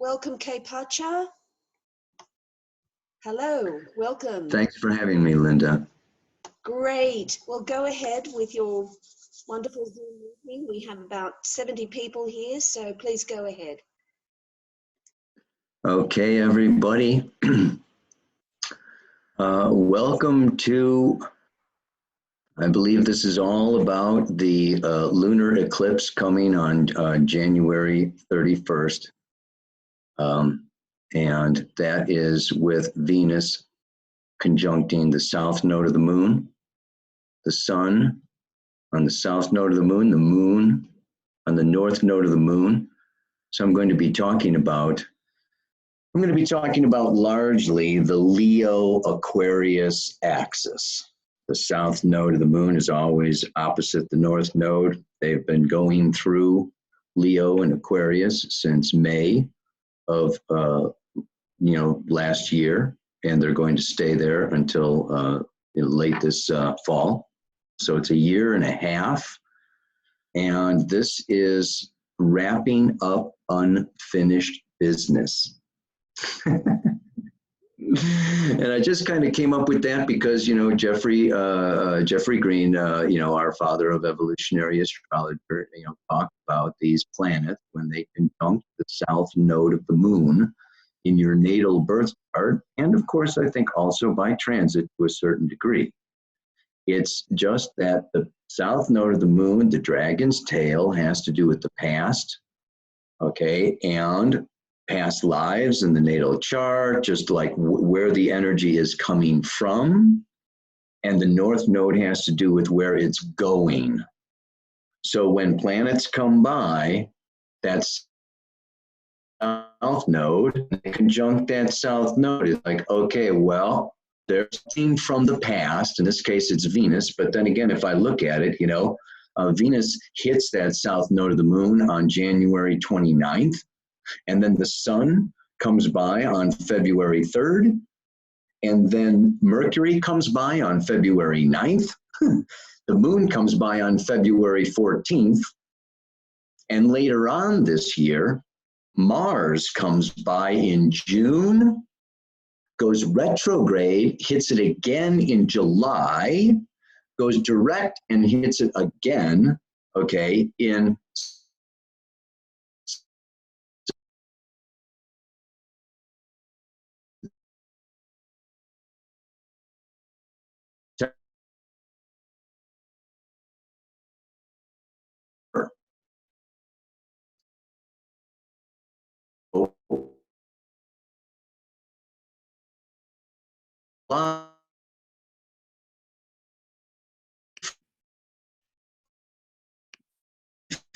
Welcome, Kaypacha. Hello, welcome. Thanks for having me, Linda. Great. Well, go ahead with your wonderful Zoom meeting. We have about 70 people here, so please go ahead. Okay, everybody. Welcome to, I believe this is all about the lunar eclipse coming on January 31st. And that is with Venus conjuncting the south node of the moon, the sun on the south node of the moon on the north node of the moon. So I'm going to be talking about largely the Leo Aquarius axis. The south node of the moon is always opposite the north node. They've been going through Leo and Aquarius since May of last year, and they're going to stay there until late this fall. So it's a year and a half, and this is wrapping up unfinished business. And I just kind of came up with that because, Jeffrey Green, our father of evolutionary astrology, talked about these planets when they conjunct the south node of the moon in your natal birth chart. And of course, I think also by transit to a certain degree. It's just that the south node of the moon, the dragon's tail, has to do with the past, okay, and past lives in the natal chart, just like where the energy is coming from. And the north node has to do with where it's going. So when planets come by, that's south node, conjunct that south node, is like, okay, well, there's something from the past. In this case, it's Venus. But then again, if I look at it, Venus hits that south node of the moon on January 29th. And then the sun comes by on February 3rd. And then Mercury comes by on February 9th. The moon comes by on February 14th. And later on this year, Mars comes by in June, goes retrograde, hits it again in July, goes direct and hits it again, okay, in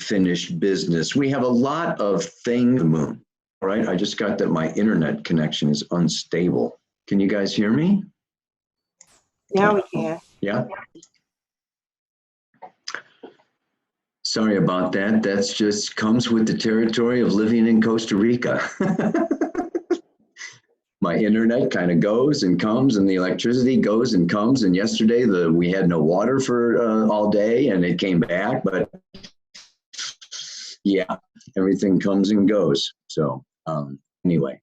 finished business. We have a lot of things. Moon. All right, I just got that my internet connection is unstable. Can you guys hear me? Yeah, we can. Yeah. Sorry about that. That's just comes with the territory of living in Costa Rica. My internet kind of goes and comes, and the electricity goes and comes. And yesterday we had no water for all day, and it came back. But yeah, everything comes and goes. So anyway,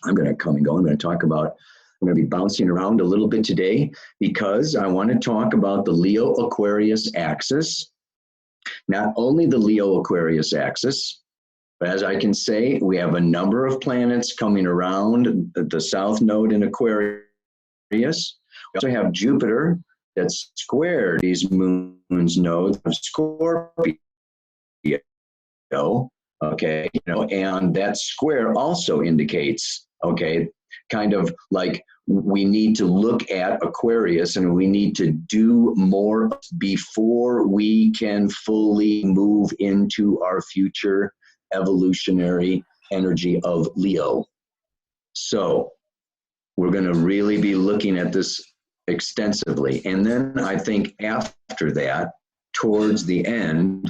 I'm going to come and go. I'm going to be bouncing around a little bit today because I want to talk about the Leo Aquarius axis. Not only the Leo Aquarius axis, but as I can say, we have a number of planets coming around the south node in Aquarius. We also have Jupiter that's squared these moon's nodes of Scorpio. Okay, and that square also indicates, okay, kind of like we need to look at Aquarius and we need to do more before we can fully move into our future evolutionary energy of Leo. So we're going to really be looking at this extensively. And then I think after that, towards the end,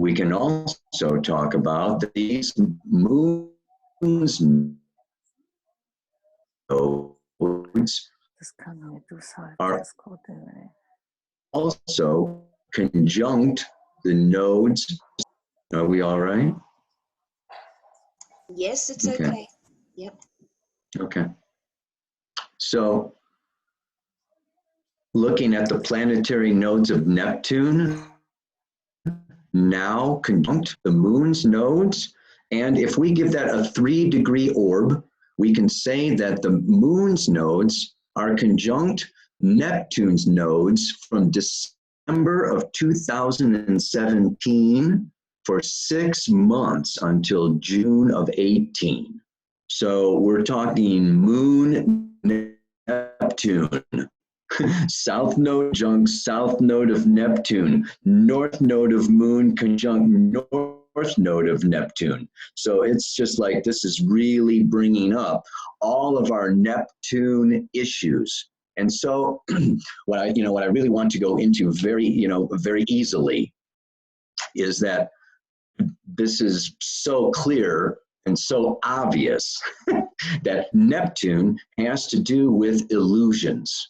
we can also talk about these moons are also conjunct the nodes. Are we all right? Yes, it's Okay. okay. Yep. Okay. So looking at the planetary nodes of Neptune, now conjunct the moon's nodes. And if we give that a 3-degree orb, we can say that the moon's nodes are conjunct Neptune's nodes from December of 2017 for 6 months until June of 18. So we're talking moon Neptune. South node conjunct south node of Neptune, north node of moon conjunct north node of Neptune. So it's just like this is really bringing up all of our Neptune issues. And so what I really want to go into very easily is that this is so clear and so obvious that Neptune has to do with illusions,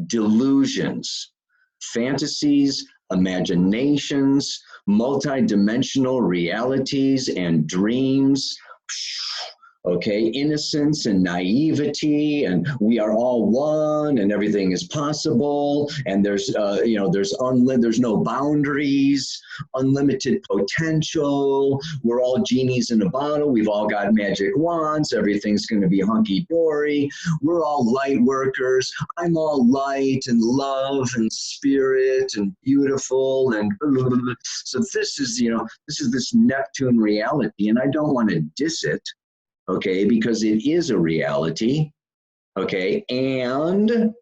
delusions, fantasies, imaginations, multidimensional realities and dreams, okay, innocence and naivety, and we are all one, and everything is possible, and there's no boundaries, unlimited potential. We're all genies in a bottle. We've all got magic wands. Everything's going to be hunky dory. We're all light workers. I'm all light and love and spirit and beautiful, and so this is this Neptune reality, and I don't want to diss it. Okay, because it is a reality, okay, and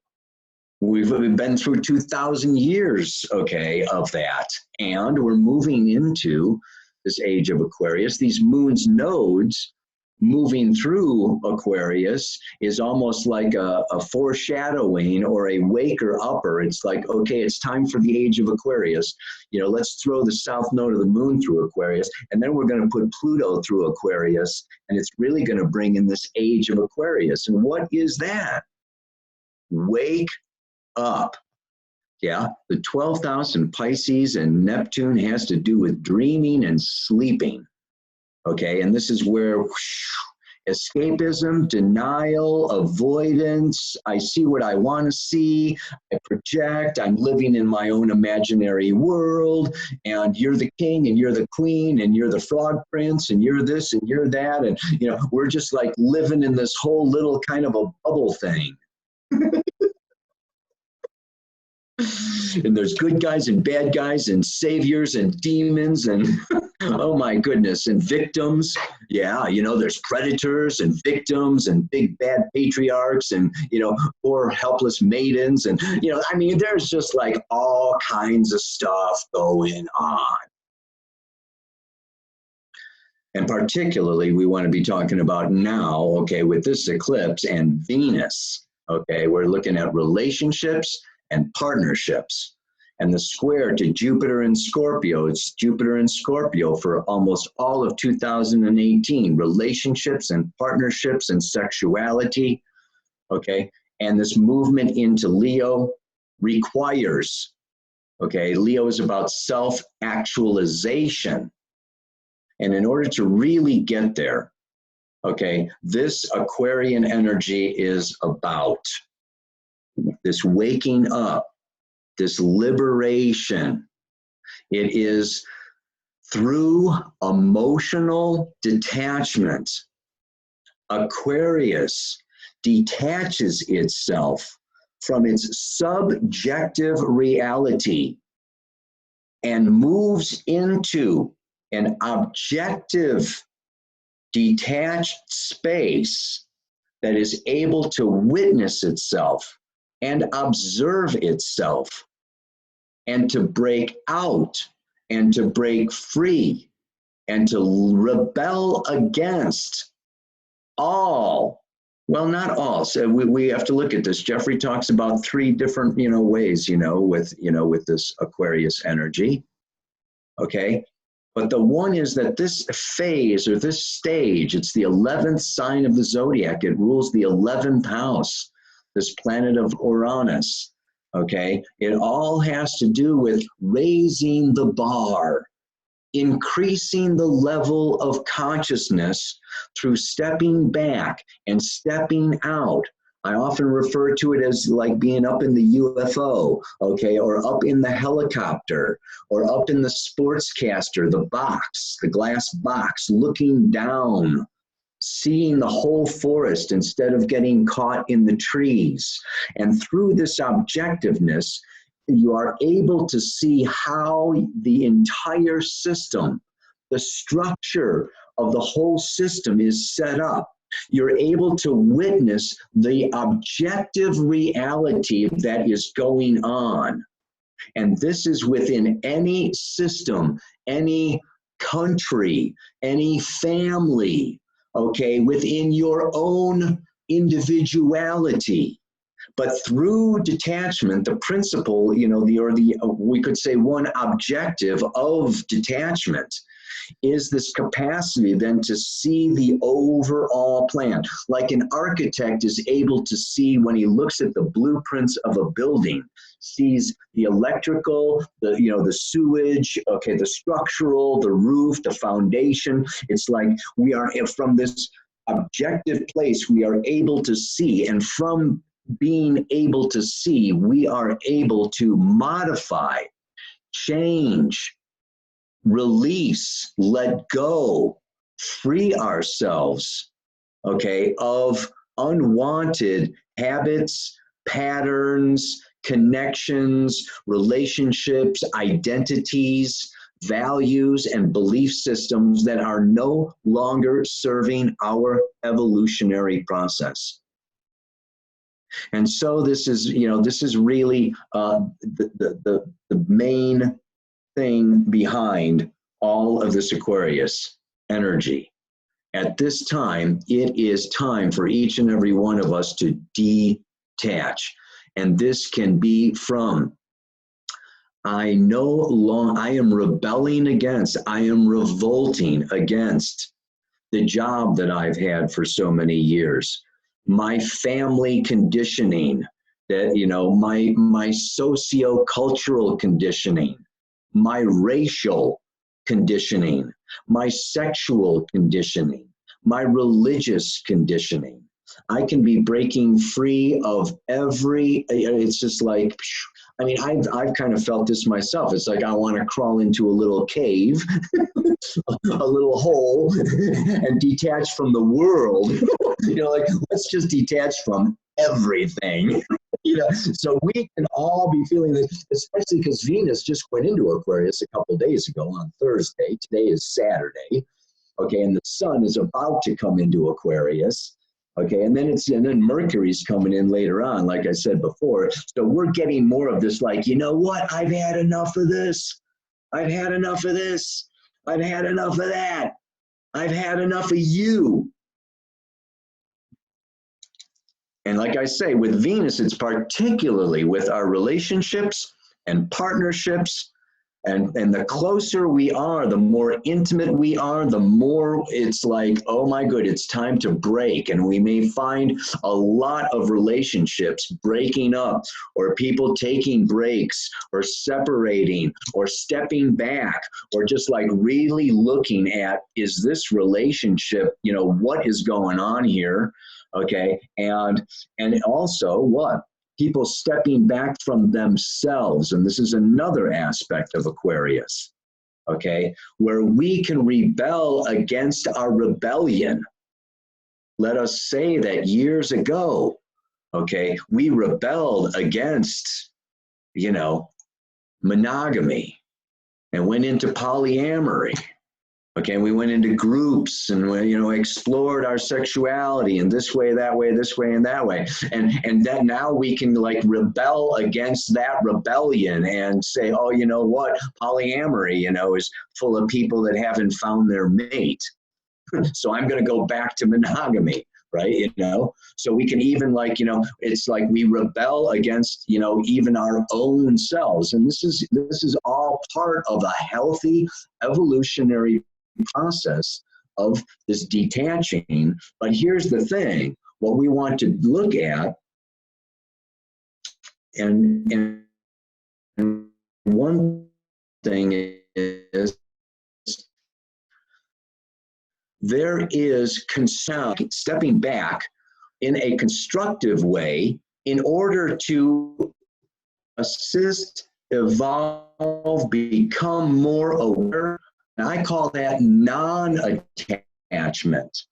we've been through 2,000 years, okay, of that, and we're moving into this age of Aquarius. These moon's nodes moving through Aquarius is almost like a foreshadowing or a waker upper. It's like, okay, it's time for the age of Aquarius. Let's throw the south node of the moon through Aquarius, and then we're going to put Pluto through Aquarius, and it's really going to bring in this age of Aquarius. And what is that? Wake up. Yeah, the 12th house in Pisces and Neptune has to do with dreaming and sleeping. Okay, and this is where escapism, denial, avoidance, I see what I want to see, I project, I'm living in my own imaginary world, and you're the king, and you're the queen, and you're the frog prince, and you're this, and you're that, and we're just like living in this whole little kind of a bubble thing. And there's good guys and bad guys and saviors and demons and oh my goodness, and victims. Yeah, there's predators and victims and big bad patriarchs and poor helpless maidens, and there's just like all kinds of stuff going on. And particularly we want to be talking about now, okay, with this eclipse and Venus. Okay, we're looking at relationships and partnerships. And the square to Jupiter in Scorpio, it's Jupiter in Scorpio for almost all of 2018, relationships and partnerships and sexuality, okay? And this movement into Leo requires, okay, Leo is about self-actualization. And in order to really get there, okay, this Aquarian energy is about this waking up, this liberation. It is through emotional detachment. Aquarius detaches itself from its subjective reality and moves into an objective, detached space that is able to witness itself and observe itself, and to break out, and to break free, and to rebel against all, well, not all. So we have to look at this. Jeffrey talks about 3 different, ways, with this Aquarius energy. Okay. But the one is that this phase or this stage, it's the 11th sign of the zodiac. It rules the 11th house, this planet of Uranus. Okay. It all has to do with raising the bar. increasing the level of consciousness through stepping back and stepping out. I often refer to it as like being up in the UFO, okay, or up in the helicopter, or up in the sportscaster, the box, the glass box, looking down, seeing the whole forest instead of getting caught in the trees. And through this objectiveness, you are able to see how the entire system, the structure of the whole system is set up. You're able to witness the objective reality that is going on. And this is within any system, any country, any family, okay, within your own individuality. But through detachment, the principle, you know, we could say one objective of detachment is this capacity then to see the overall plan. Like an architect is able to see when he looks at the blueprints of a building, sees the electrical, the sewage, okay, the structural, the roof, the foundation. It's like we are from this objective place, we are able to see, and from being able to see, we are able to modify, change, release, let go, free ourselves, okay, of unwanted habits, patterns, connections, relationships, identities, values, and belief systems that are no longer serving our evolutionary process. And so this is, this is really the main thing behind all of this Aquarius energy. At this time, it is time for each and every one of us to detach. And this can be from, I am rebelling against, I am revolting against the job that I've had for so many years, my family conditioning, that, my socio-cultural conditioning, my racial conditioning, my sexual conditioning, my religious conditioning. I can be breaking free of it's just like, I mean, I've kind of felt this myself. It's like I want to crawl into a little cave, a little hole, and detach from the world. Like, let's just detach from everything. So we can all be feeling this, especially because Venus just went into Aquarius a couple days ago on Thursday. Today is Saturday, okay, and the sun is about to come into Aquarius, okay, and then Mercury's coming in later on, like I said before. So we're getting more of this, like, you know what? I've had enough of this. I've had enough of this. I've had enough of that. I've had enough of you. And like I say, with Venus, it's particularly with our relationships and partnerships. And the closer we are, the more intimate we are, the more it's like, oh my good, it's time to break. And we may find a lot of relationships breaking up, or people taking breaks, or separating, or stepping back, or just like really looking at, is this relationship, what is going on here? Okay, and also what? People stepping back from themselves, and this is another aspect of Aquarius, okay, where we can rebel against our rebellion. Let us say that years ago, okay, we rebelled against, monogamy and went into polyamory. Okay, we went into groups and we, explored our sexuality in this way, that way, this way, and that way. And that now we can like rebel against that rebellion and say, oh, you know what? Polyamory, is full of people that haven't found their mate. So I'm going to go back to monogamy, right? So we can even it's like we rebel against, even our own selves. And this is all part of a healthy evolutionary process of this detaching. But here's the thing, what we want to look at, and one thing is there is stepping back in a constructive way in order to assist, evolve, become more aware. And I call that non-attachment.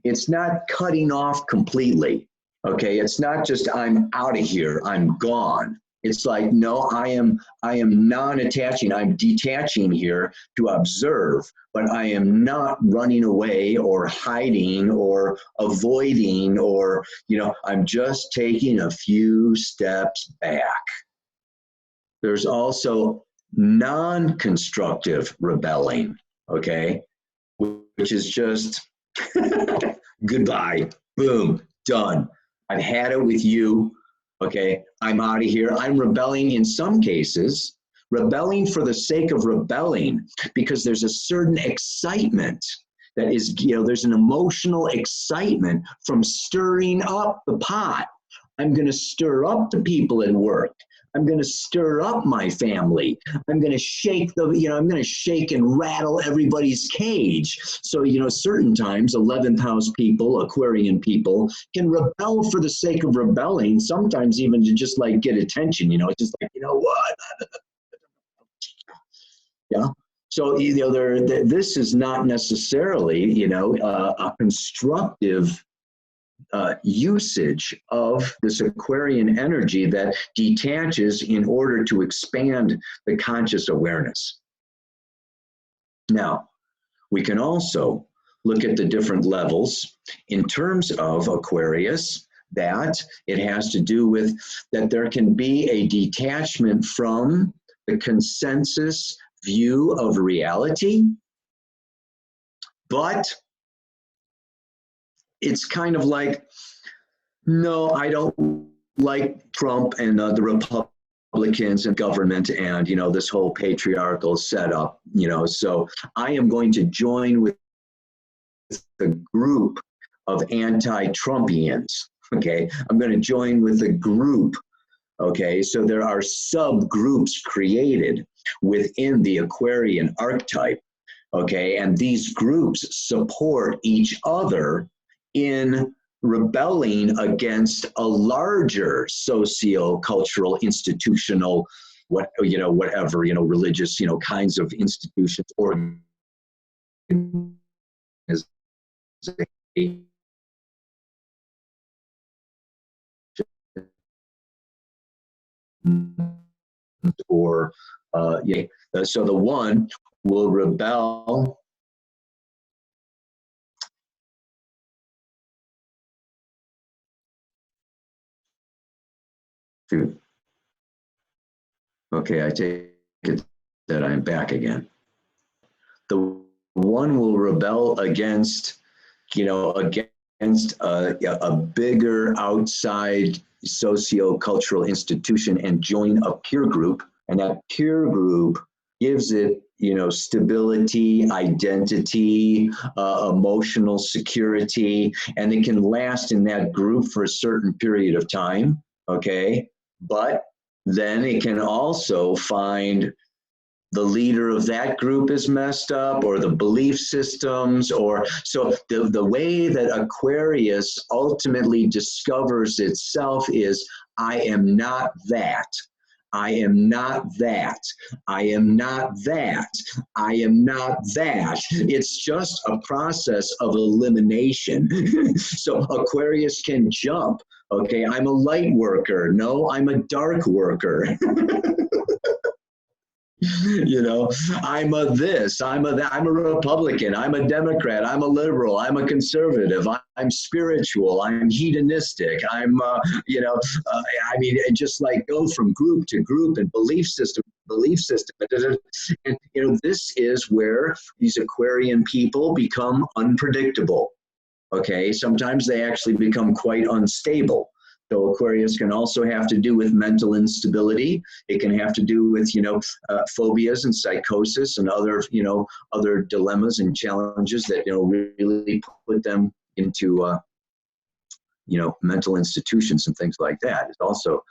It's not cutting off completely, okay? It's not just I'm out of here, I'm gone. It's like, no, I am non-attaching, I'm detaching here to observe, but I am not running away or hiding or avoiding or, I'm just taking a few steps back. There's also non-constructive rebelling, okay? Which is just goodbye, boom, done. I've had it with you, okay? I'm out of here. I'm rebelling in some cases, rebelling for the sake of rebelling, because there's a certain excitement that is, there's an emotional excitement from stirring up the pot. I'm going to stir up the people at work. I'm going to stir up my family. I'm going to shake I'm going to shake and rattle everybody's cage. So, certain times 11th house people, Aquarian people can rebel for the sake of rebelling, sometimes even to just like get attention, it's just like, what? Yeah. So, this is not necessarily, a constructive usage of this Aquarian energy that detaches in order to expand the conscious awareness. Now, we can also look at the different levels in terms of Aquarius, that it has to do with that there can be a detachment from the consensus view of reality, but it's kind of like, no, I don't like Trump and the Republicans and government and, this whole patriarchal setup, so I am going to join with the group of anti-Trumpians, okay? I'm going to join with the group, okay? So there are subgroups created within the Aquarian archetype, okay? And these groups support each other in rebelling against a larger socio-cultural, institutional, whatever, religious, kinds of institutions or or so the one will rebel to, okay, I take it that I'm back again. The one will rebel against, against a bigger outside socio-cultural institution and join a peer group, and that peer group gives it, stability, identity, emotional security, and it can last in that group for a certain period of time, okay? But then it can also find the leader of that group is messed up, or the belief systems, or so the way that Aquarius ultimately discovers itself is, I am not that. I am not that. I am not that. I am not that. It's just a process of elimination. So Aquarius can jump. Okay, I'm a light worker. No, I'm a dark worker. I'm a this, I'm a that, I'm a Republican, I'm a Democrat, I'm a liberal, I'm a conservative, I'm spiritual, I'm hedonistic, I'm, just like go from group to group and belief system. And, this is where these Aquarian people become unpredictable. Okay, sometimes they actually become quite unstable. So Aquarius can also have to do with mental instability. It can have to do with, phobias and psychosis and other, other dilemmas and challenges that, really put them into, mental institutions and things like that. It's also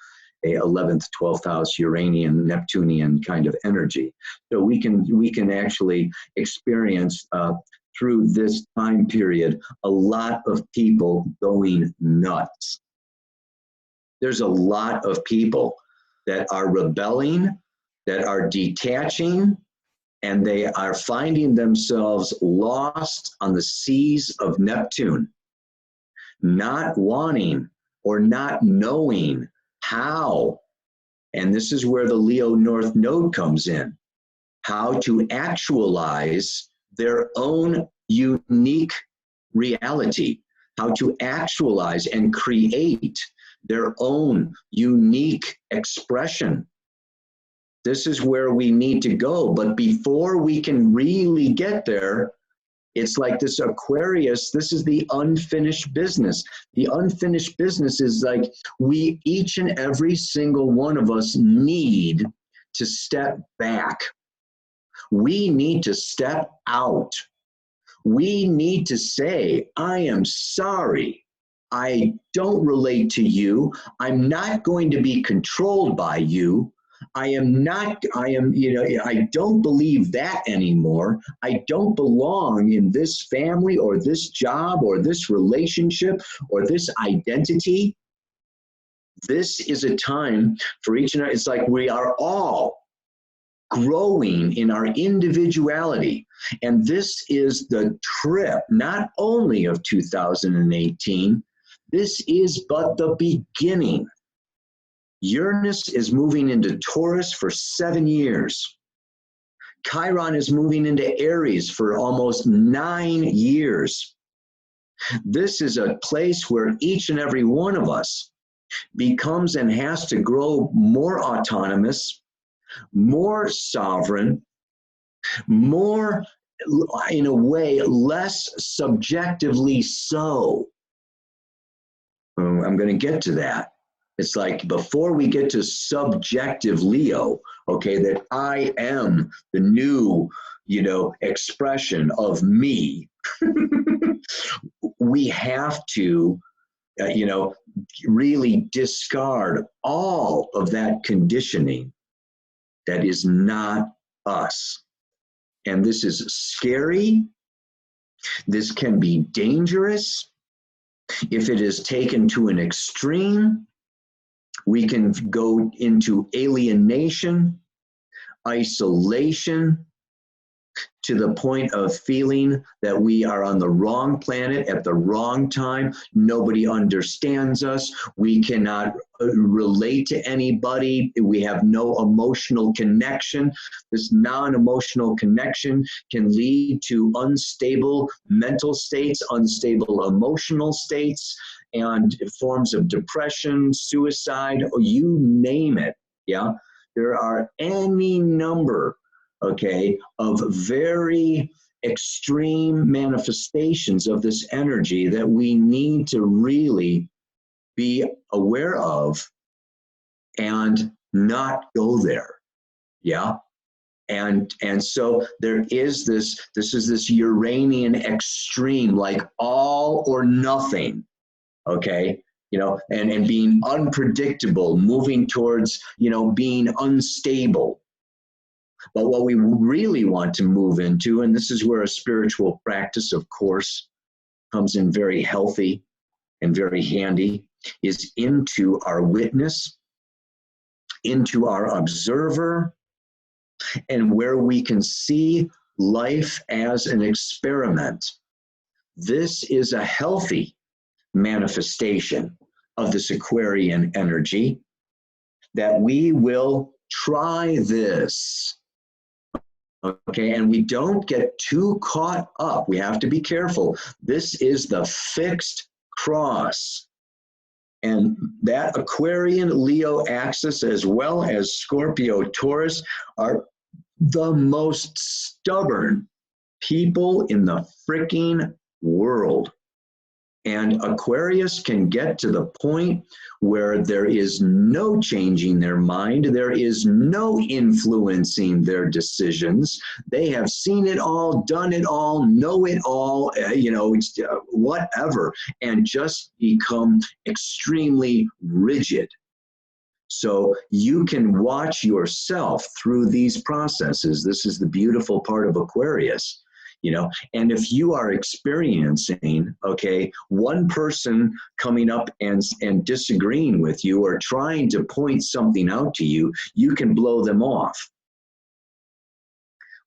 a 11th, 12th house Uranian, Neptunian kind of energy. So we can actually experience through this time period a lot of people going nuts. There's a lot of people that are rebelling, that are detaching, and they are finding themselves lost on the seas of Neptune, not wanting or not knowing how. And this is where the Leo North Node comes in, how to actualize their own unique reality, how to actualize and create their own unique expression. This is where we need to go. But before we can really get there, it's like this Aquarius, this is the unfinished business. The unfinished business is like we, each and every single one of us, need to step back. We need to step out. We need to say, I am sorry. I don't relate to you. I'm not going to be controlled by you. I don't believe that anymore. I don't belong in this family or this job or this relationship or this identity. This is a time for each and every, it's like we are all growing in our individuality. And this is the trip, not only of 2018, this is but the beginning. Uranus is moving into Taurus for 7 years. Chiron is moving into Aries for almost 9 years. This is a place where each and every one of us becomes and has to grow more autonomous, more sovereign, more, in a way, less subjectively so. I'm going to get to that. It's like before we get to subjective Leo, okay, that I am the new, expression of me, we have to, really discard all of that conditioning that is not us. And this is scary. This can be dangerous. If it is taken to an extreme, we can go into alienation, isolation, to the point of feeling that we are on the wrong planet at the wrong time. Nobody understands us. We cannot relate to anybody. We have no emotional connection. This non-emotional connection can lead to unstable mental states, unstable emotional states, and forms of depression, suicide, or you name it. Yeah, there are any number, okay, of very extreme manifestations of this energy that we need to really be aware of and not go there. Yeah. And so there is this is this Uranian extreme, like all or nothing. Okay. And being unpredictable, moving towards, being unstable. But what we really want to move into, and this is where a spiritual practice, of course, comes in very healthy and very handy, is into our witness, into our observer, and where we can see life as an experiment. This is a healthy manifestation of this Aquarian energy, that we will try this. Okay, and we don't get too caught up. We have to be careful. This is the fixed cross. And that Aquarian Leo axis, as well as Scorpio Taurus, are the most stubborn people in the freaking world. And Aquarius can get to the point where there is no changing their mind. There is no influencing their decisions. They have seen it all, done it all, know it all, whatever, and just become extremely rigid. So you can watch yourself through these processes. This is the beautiful part of Aquarius. you know. And if you are experiencing, okay, one person coming up and disagreeing with you or trying to point something out to you, you can blow them off.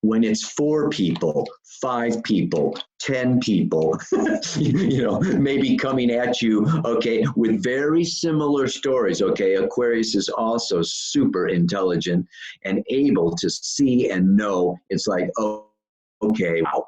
When it's 4 people, 5 people, 10 people, you know, maybe coming at you, okay, with very similar stories, okay, Aquarius is also super intelligent and able to see and know. It's like, oh, okay, wow.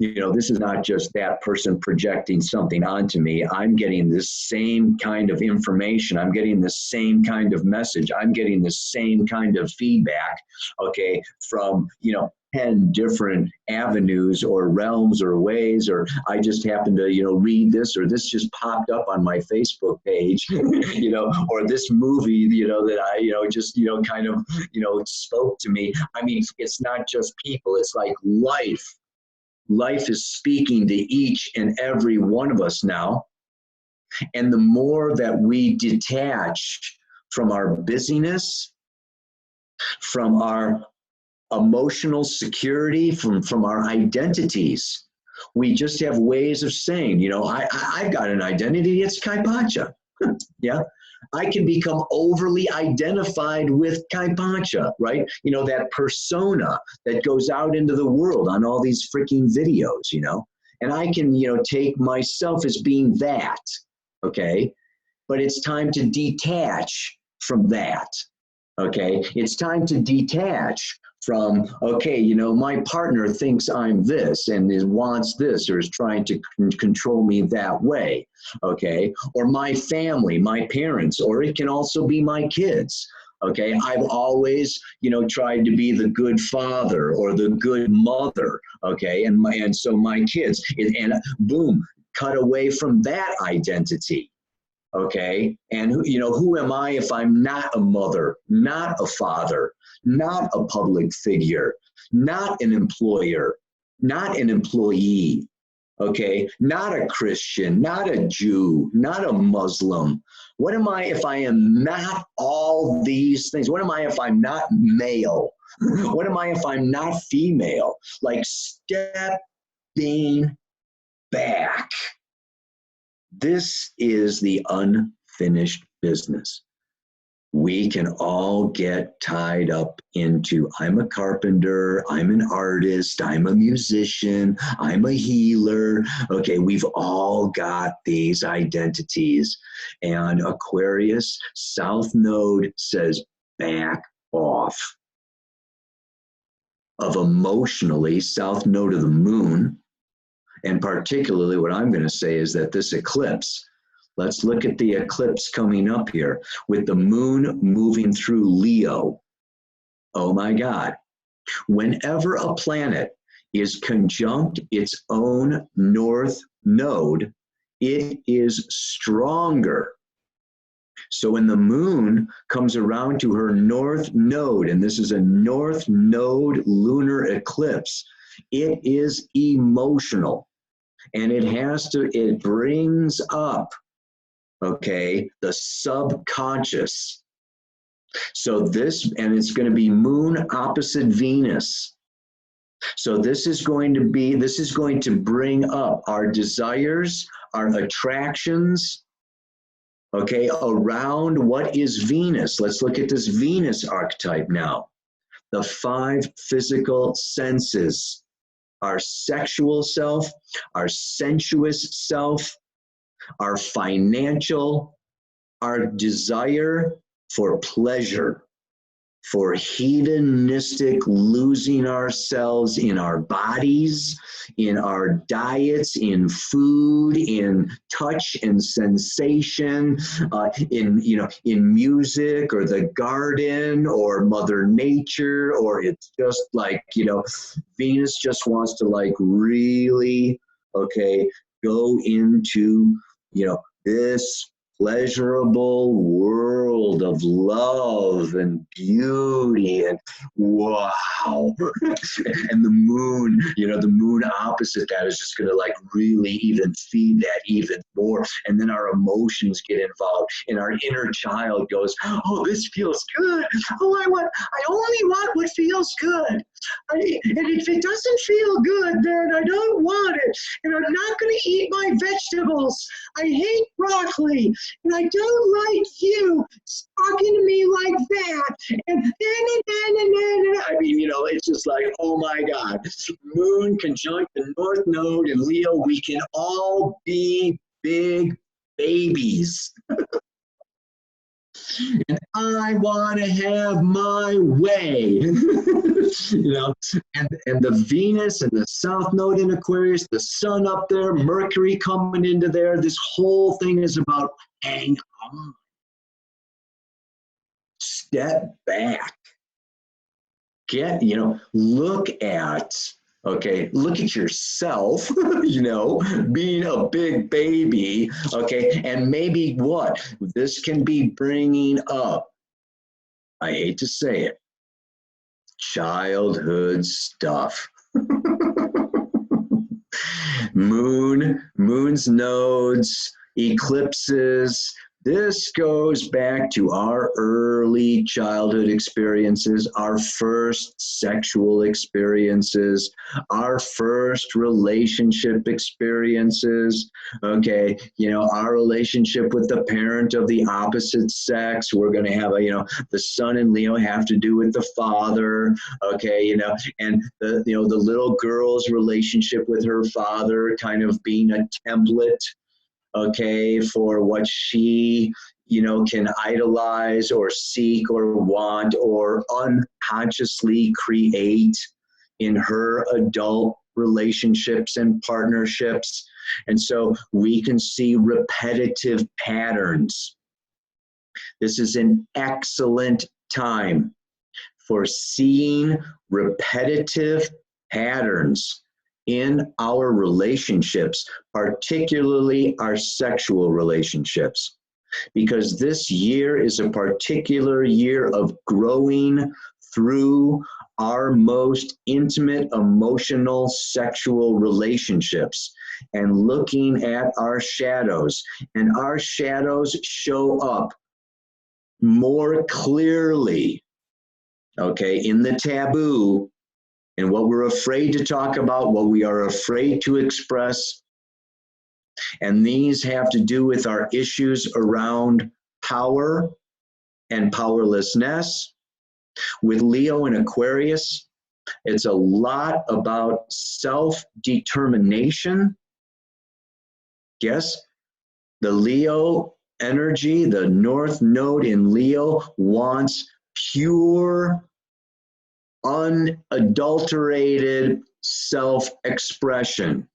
You know, this is not just that person projecting something onto me. I'm getting this same kind of information. I'm getting the same kind of message. I'm getting the same kind of feedback, okay, from, you know, 10 different avenues or realms or ways, or I just happened to, you know, read this, or this just popped up on my Facebook page, you know, or this movie, you know, that I, you know, just, you know, kind of, you know, spoke to me. I mean, it's not just people, it's like life. Life is speaking to each and every one of us now. And the more that we detach from our busyness, from our emotional security, from our identities, we just have ways of saying, you know, I've got an identity, it's Kaypacha. Yeah. I can become overly identified with Kaypacha, right? You know, that persona that goes out into the world on all these freaking videos, you know, and I can, you know, take myself as being that, okay? But it's time to detach from that, okay? It's time to detach from, okay, you know, my partner thinks I'm this and wants this or is trying to control me that way, okay? Or my family, my parents, or it can also be my kids, okay? I've always, you know, tried to be the good father or the good mother, okay? And so my kids, and boom, cut away from that identity. Okay, and you know, who am I if I'm not a mother, not a father, not a public figure, not an employer, not an employee, okay, not a Christian, not a Jew, not a Muslim? What am I if I am not all these things? What am I if I'm not male? What am I if I'm not female? Like stepping back. This is the unfinished business. We can all get tied up into, I'm a carpenter, I'm an artist, I'm a musician, I'm a healer. Okay, we've all got these identities. And Aquarius, South Node says, back off. Of emotionally, South Node of the moon. And particularly what I'm going to say is that this eclipse, let's look at the eclipse coming up here with the moon moving through Leo. Oh my God. Whenever a planet is conjunct its own north node, it is stronger. So when the moon comes around to her north node, and this is a north node lunar eclipse, it is emotional. And it brings up, okay, the subconscious. So this, and it's going to be moon opposite Venus. So this is going to bring up our desires, our attractions, okay, around what is Venus. Let's look at this Venus archetype now. The 5 physical senses. Our sexual self, our sensuous self, our financial, our desire for pleasure, for hedonistic losing ourselves in our bodies, in our diets, in food, in touch and sensation, in music or the garden or Mother Nature, or it's just like, you know, Venus just wants to like really, okay, go into, you know, this pleasurable world of love and beauty and wow, wow. And the moon, you know, the moon opposite that is just going to like really even feed that even more. And then our emotions get involved and our inner child goes, oh, this feels good. Oh, I only want what feels good. And if it doesn't feel good, then I don't want it. And I'm not going to eat my vegetables. I hate broccoli. And I don't like you talking to me like that. And I mean, you know, it's just like, oh my God. Moon conjunct the North Node in Leo. We can all be big babies. And I want to have my way. You know, and the Venus and the South Node in Aquarius, the Sun up there, Mercury coming into there. This whole thing is about hang on. Step back. Look at yourself, you know, being a big baby, okay, and maybe what? This can be bringing up, I hate to say it, childhood stuff. Moon's nodes, eclipses. This goes back to our early childhood experiences, our first sexual experiences, our first relationship experiences, okay? You know, our relationship with the parent of the opposite sex. We're going to have the Sun and Leo have to do with the father, okay? You know, and the little girl's relationship with her father kind of being a template, okay, for what she, you know, can idolize or seek or want or unconsciously create in her adult relationships and partnerships. And so we can see repetitive patterns. This is an excellent time for seeing repetitive patterns in our relationships, particularly our sexual relationships, because this year is a particular year of growing through our most intimate, emotional, sexual relationships and looking at our shadows. And our shadows show up more clearly, okay, in the taboo, and what we're afraid to talk about, what we are afraid to express. And these have to do with our issues around power and powerlessness. With Leo and Aquarius, it's a lot about self-determination. Yes, the Leo energy, the North Node in Leo wants pure, unadulterated self-expression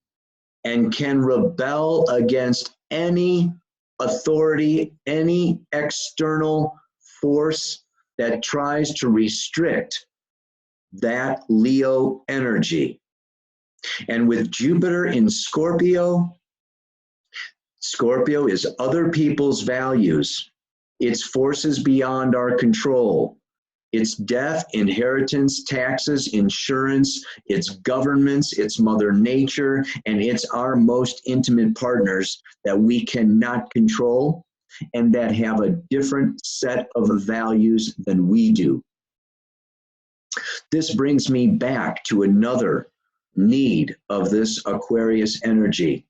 and can rebel against any authority, any external force that tries to restrict that Leo energy. And with Jupiter in Scorpio, Scorpio is other people's values. It's forces beyond our control. It's death, inheritance, taxes, insurance, it's governments, it's Mother Nature, and it's our most intimate partners that we cannot control and that have a different set of values than we do. This brings me back to another need of this Aquarius energy.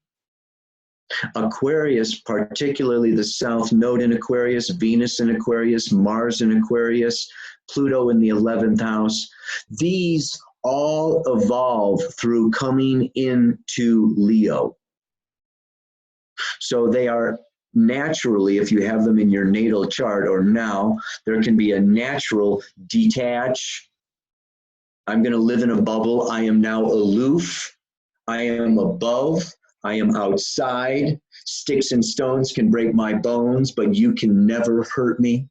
Aquarius, particularly the South Node in Aquarius, Venus in Aquarius, Mars in Aquarius, Pluto in the 11th house, these all evolve through coming into Leo. So they are naturally, if you have them in your natal chart or now, there can be a natural detach. I'm going to live in a bubble. I am now aloof. I am above. I am outside. Sticks and stones can break my bones, but you can never hurt me.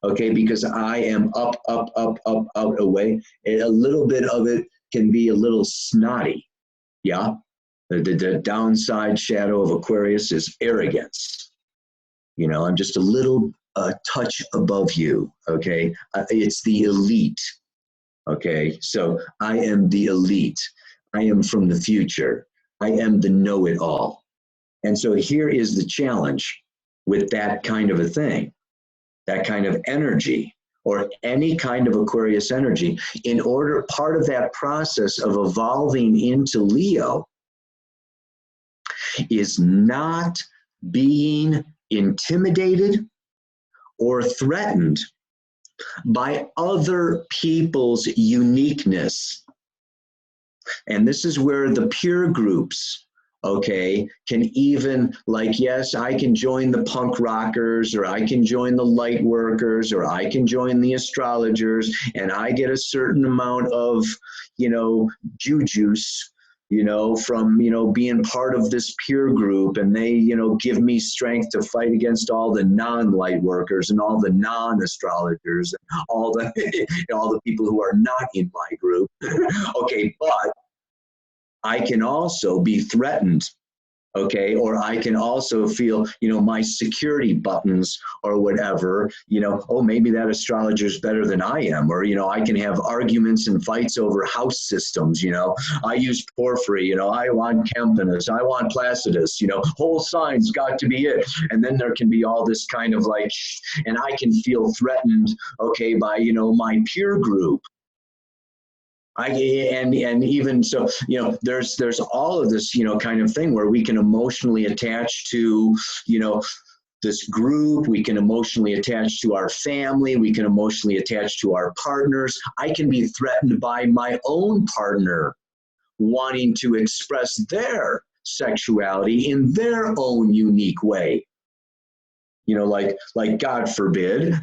Okay, because I am up, up, up, up, out, away. And a little bit of it can be a little snotty. Yeah. The downside shadow of Aquarius is arrogance. You know, I'm just a little touch above you. Okay. It's the elite. Okay, so I am the elite. I am from the future. I am the know-it-all. And so here is the challenge with that kind of a thing, that kind of energy, or any kind of Aquarius energy. In order, part of that process of evolving into Leo is not being intimidated or threatened by other people's uniqueness. And this is where the peer groups, okay, can even, like, yes, I can join the punk rockers, or I can join the light workers, or I can join the astrologers, and I get a certain amount of, juju's, from, being part of this peer group, and they, give me strength to fight against all the non-light workers and all the non-astrologers, and all the, all the people who are not in my group. Okay, but I can also be threatened, okay, or I can also feel, my security buttons or whatever, oh, maybe that astrologer is better than I am, or, I can have arguments and fights over house systems, I use porphyry, I want Campanus, I want Placidus, whole signs got to be it. And then there can be all this kind of like, and I can feel threatened, okay, by, my peer group. And even so, there's all of this, kind of thing where we can emotionally attach to, this group, we can emotionally attach to our family, we can emotionally attach to our partners. I can be threatened by my own partner wanting to express their sexuality in their own unique way. Like God forbid,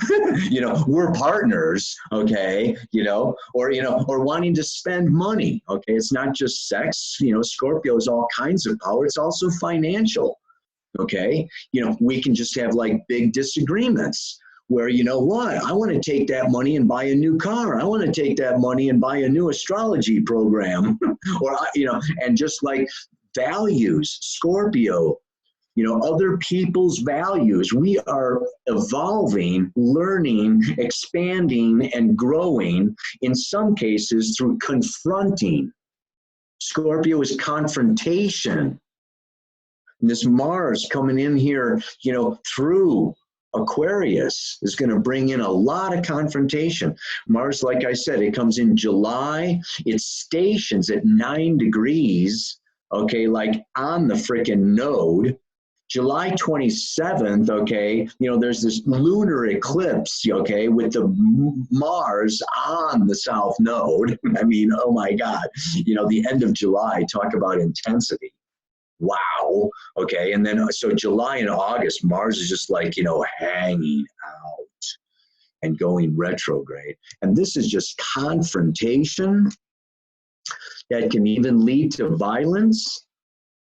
we're partners, okay, or wanting to spend money, okay? It's not just sex, Scorpio is all kinds of power. It's also financial, okay? We can just have like big disagreements where, what, I want to take that money and buy a new car. I want to take that money and buy a new astrology program, or, and just like values, Scorpio, other people's values. We are evolving, learning, expanding, and growing, in some cases through confronting. Scorpio is confrontation. And this Mars coming in here, through Aquarius is going to bring in a lot of confrontation. Mars, like I said, it comes in July. It stations at 9 degrees, okay, like on the frickin' node. July 27th, okay, there's this lunar eclipse, okay, with the Mars on the south node. I mean, oh my God, the end of July, talk about intensity. Wow, okay, and then so July and August, Mars is just like, hanging out and going retrograde. And this is just confrontation that can even lead to violence.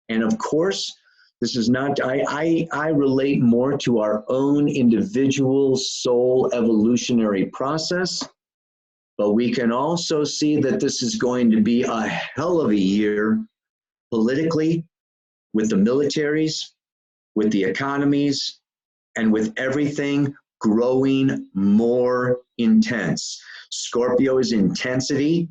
And of course, this is not, I relate more to our own individual soul evolutionary process, but we can also see that this is going to be a hell of a year politically, with the militaries, with the economies, and with everything growing more intense. Scorpio is intensity.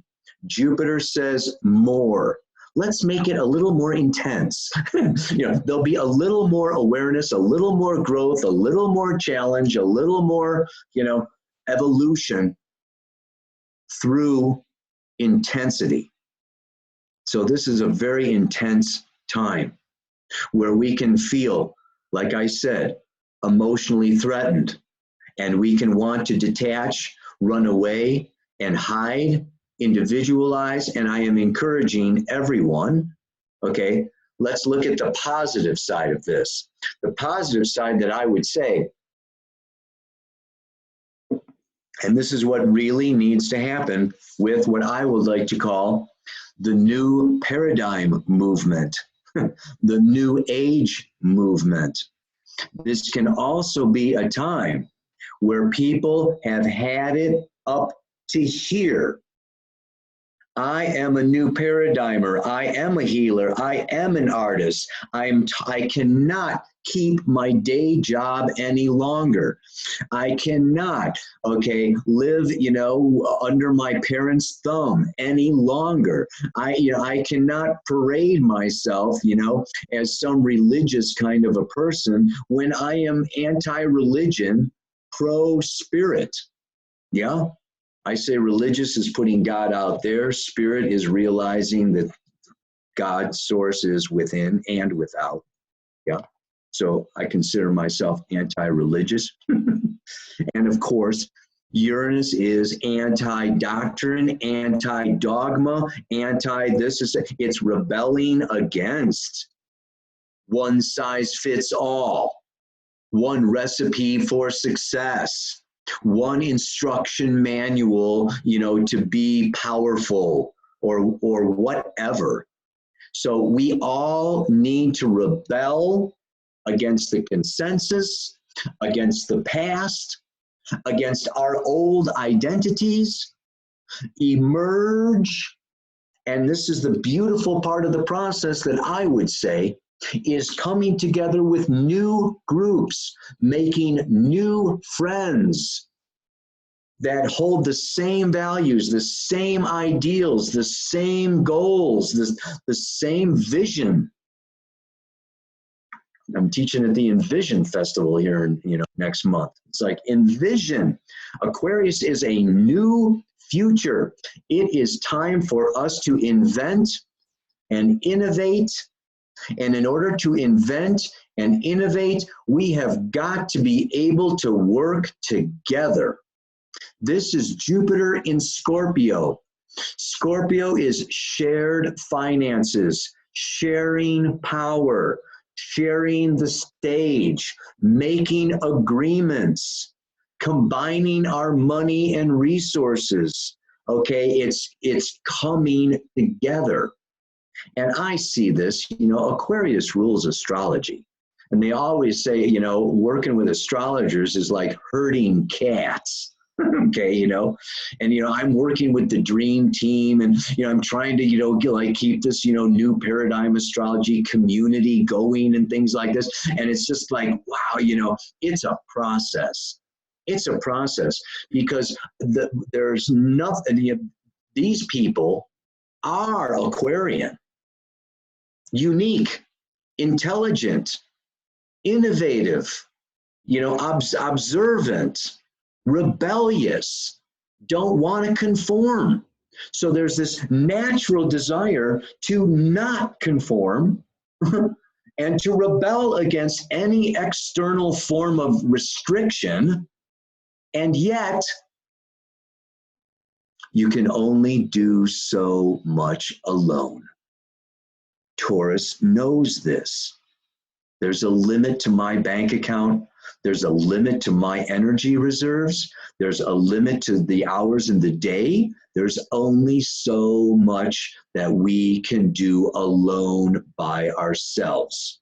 Jupiter says more. Let's make it a little more intense. There'll be a little more awareness, a little more growth, a little more challenge, a little more, evolution through intensity. So this is a very intense time where we can feel, like I said, emotionally threatened, and we can want to detach, run away, and hide, individualize. And I am encouraging everyone, okay, let's look at the positive side of this. The positive side that I would say, and this is what really needs to happen with what I would like to call the new paradigm movement, the new age movement. This can also be a time where people have had it up to here I am a new paradigmer. I am a healer. I am an artist. I cannot keep my day job any longer. I cannot, okay, live, under my parents' thumb any longer. I cannot parade myself, as some religious kind of a person when I am anti-religion, pro-spirit. Yeah. I say religious is putting God out there. Spirit is realizing that God's source is within and without. Yeah. So I consider myself anti-religious. And of course, Uranus is anti-doctrine, anti-dogma, it's rebelling against one size fits all, one recipe for success, one instruction manual, to be powerful or whatever. So we all need to rebel against the consensus, against the past, against our old identities, emerge. And this is the beautiful part of the process that I would say is coming together with new groups, making new friends that hold the same values, the same ideals, the same goals, the same vision. I'm teaching at the Envision Festival here, next month. It's like envision. Aquarius is a new future. It is time for us to invent and innovate. And in order to invent and innovate, we have got to be able to work together. This is Jupiter in Scorpio. Scorpio is shared finances, sharing power, sharing the stage, making agreements, combining our money and resources. Okay, it's coming together. And I see this, Aquarius rules astrology. And they always say, working with astrologers is like herding cats. Okay, and I'm working with the dream team, and I'm trying to keep this new paradigm astrology community going and things like this. And it's just like, wow, it's a process. It's a process because there's nothing. These people are Aquarian, unique, intelligent, innovative, observant, rebellious, don't want to conform. So there's this natural desire to not conform and to rebel against any external form of restriction. And yet, you can only do so much alone. Taurus knows this. There's a limit to my bank account. There's a limit to my energy reserves. There's a limit to the hours in the day. There's only so much that we can do alone by ourselves.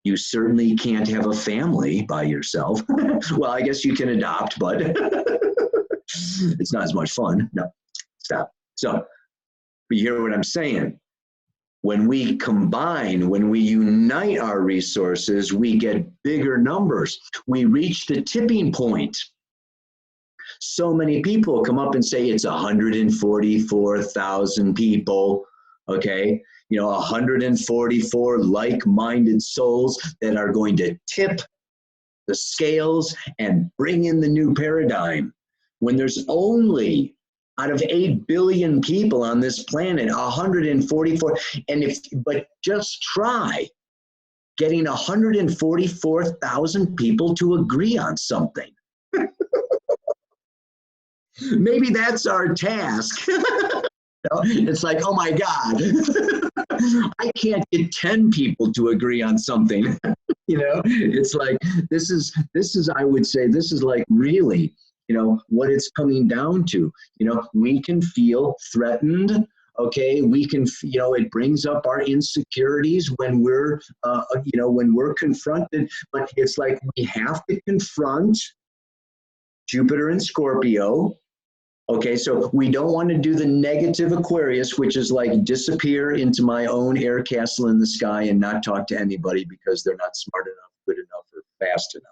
You certainly can't have a family by yourself. Well, I guess you can adopt, but it's not as much fun. No, stop. So, you hear what I'm saying? When we combine, when we unite our resources, we get bigger numbers. We reach the tipping point. So many people come up and say it's 144,000 people, okay? 144 like-minded souls that are going to tip the scales and bring in the new paradigm. When there's only, out of 8 billion people on this planet, 144, but just try getting 144,000 people to agree on something. Maybe that's our task. It's like, oh my God, I can't get 10 people to agree on something. It's like, this is, I would say, this is like really, what it's coming down to. We can feel threatened. Okay, we can, it brings up our insecurities when we're, when we're confronted, but it's like we have to confront Jupiter in Scorpio. Okay, so we don't want to do the negative Aquarius, which is like disappear into my own air castle in the sky and not talk to anybody because they're not smart enough, good enough, or fast enough.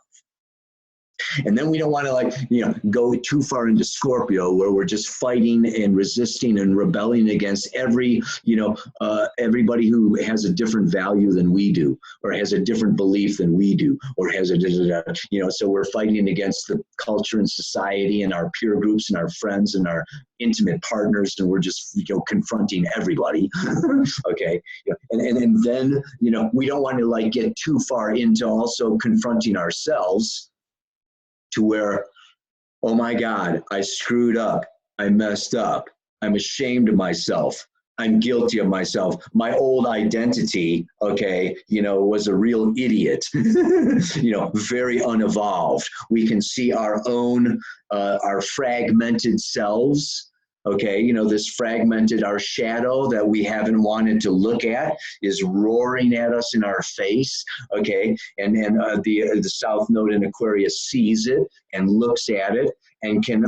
And then we don't want to, like, you know, go too far into Scorpio where we're just fighting and resisting and rebelling against every, you know, everybody who has a different value than we do, or has a different belief than we do, or has a, you know, so we're fighting against the culture and society and our peer groups and our friends and our intimate partners, and we're just, you know, confronting everybody. Okay. Yeah. And then, you know, we don't want to, like, get too far into also confronting ourselves to where, oh my God, I screwed up, I messed up, I'm ashamed of myself, I'm guilty of myself, my old identity, okay, you know, was a real idiot, you know, very unevolved. We can see our own, our fragmented selves. Okay, you know, this fragmented, our shadow that we haven't wanted to look at is roaring at us in our face. Okay, and the South Node in Aquarius sees it and looks at it and can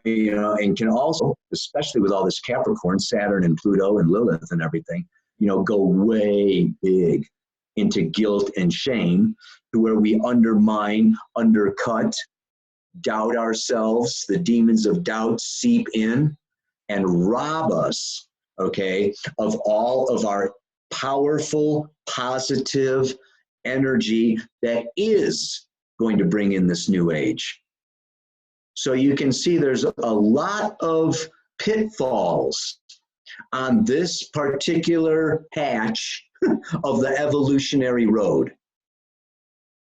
you know, and can also, especially with all this Capricorn, Saturn and Pluto and Lilith and everything, you know, go way big into guilt and shame, to where we undermine, undercut, doubt ourselves. The demons of doubt seep in and rob us, okay, of all of our powerful, positive energy that is going to bring in this new age. So you can see there's a lot of pitfalls on this particular patch of the evolutionary road.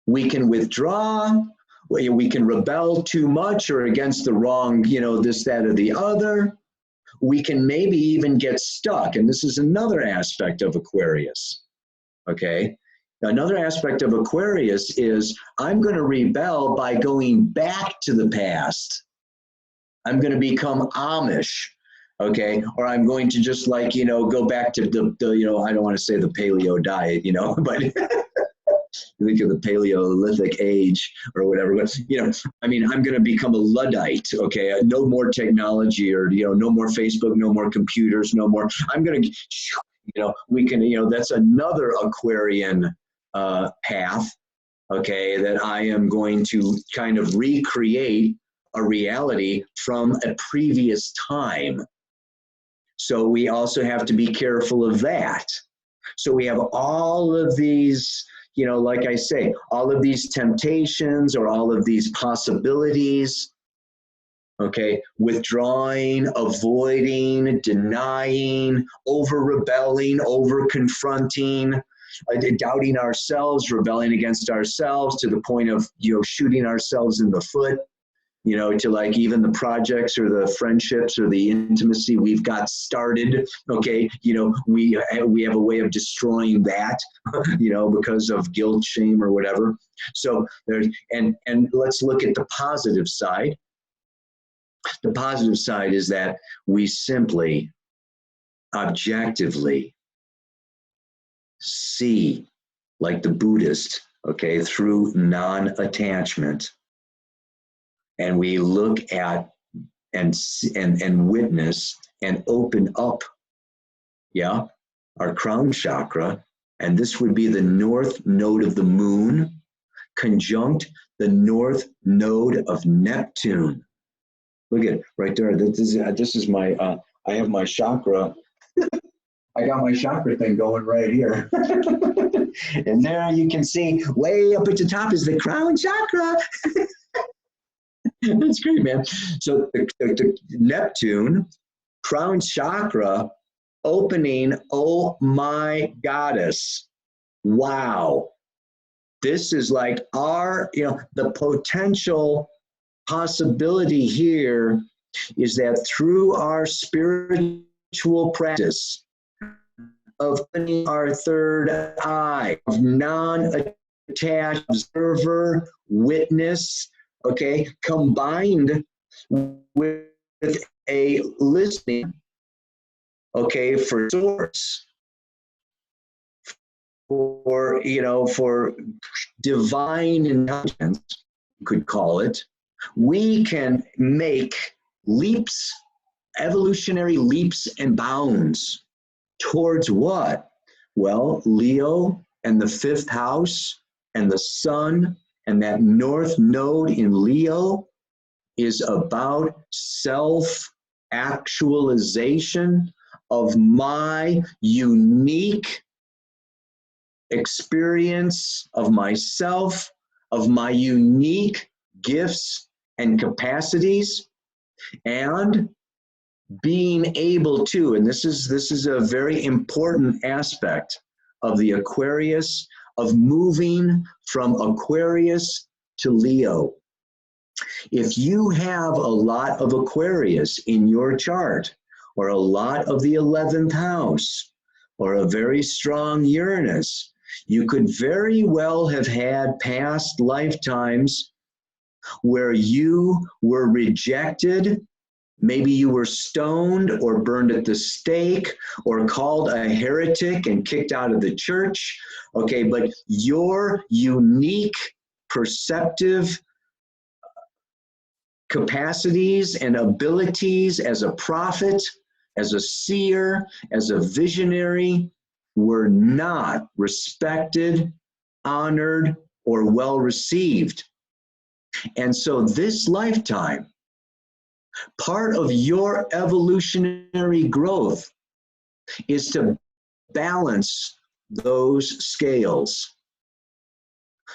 We can withdraw, we can rebel too much or against the wrong, you know, this, that, or the other. We can maybe even get stuck. And this is another aspect of Aquarius, okay? Another aspect of Aquarius is I'm going to rebel by going back to the past. I'm going to become Amish, okay? Or I'm going to just, like, you know, go back to the you know, I don't want to say the paleo diet, you know, but you think of the Paleolithic age or whatever, but, you know, I mean, I'm going to become a Luddite, okay? No more technology, or, you know, no more Facebook, no more computers, no more. I'm going to, you know, we can, you know, that's another Aquarian path, okay, that I am going to kind of recreate a reality from a previous time. So we also have to be careful of that. So we have all of these, you know, like I say, all of these temptations or all of these possibilities, okay, withdrawing, avoiding, denying, over-rebelling, over-confronting, doubting ourselves, rebelling against ourselves to the point of, you know, shooting ourselves in the foot, you know, to, like, even the projects or the friendships or the intimacy we've got started, okay, you know, we have a way of destroying that, you know, because of guilt, shame, or whatever. So there's, and let's look at the positive side. The positive side is that we simply, objectively see, like the Buddhist, okay, through non-attachment. And we look at and witness and open up, yeah, our crown chakra. And this would be the north node of the moon, conjunct the north node of Neptune. Look at it right there. This is my, I have my chakra. I got my chakra thing going right here. And there you can see way up at the top is the crown chakra. That's great, man. So the Neptune, crown chakra, opening, oh my goddess. Wow. This is like our, you know, the potential possibility here is that through our spiritual practice of opening our third eye, of non-attached observer, witness, okay, combined with a listening, okay, for source, for, you know, for divine intelligence, you could call it, we can make leaps, evolutionary leaps and bounds towards what? Well, Leo and the 5th house and the sun and that north node in Leo is about self-actualization of my unique experience of myself, of my unique gifts and capacities, and being able to, and this is a very important aspect of the Aquarius, of moving from Aquarius to Leo. If you have a lot of Aquarius in your chart, or a lot of the 11th house, or a very strong Uranus, you could very well have had past lifetimes where you were rejected. Maybe you were stoned or burned at the stake or called a heretic and kicked out of the church. Okay, but your unique perceptive capacities and abilities as a prophet, as a seer, as a visionary, were not respected, honored, or well received. And so this lifetime, part of your evolutionary growth is to balance those scales.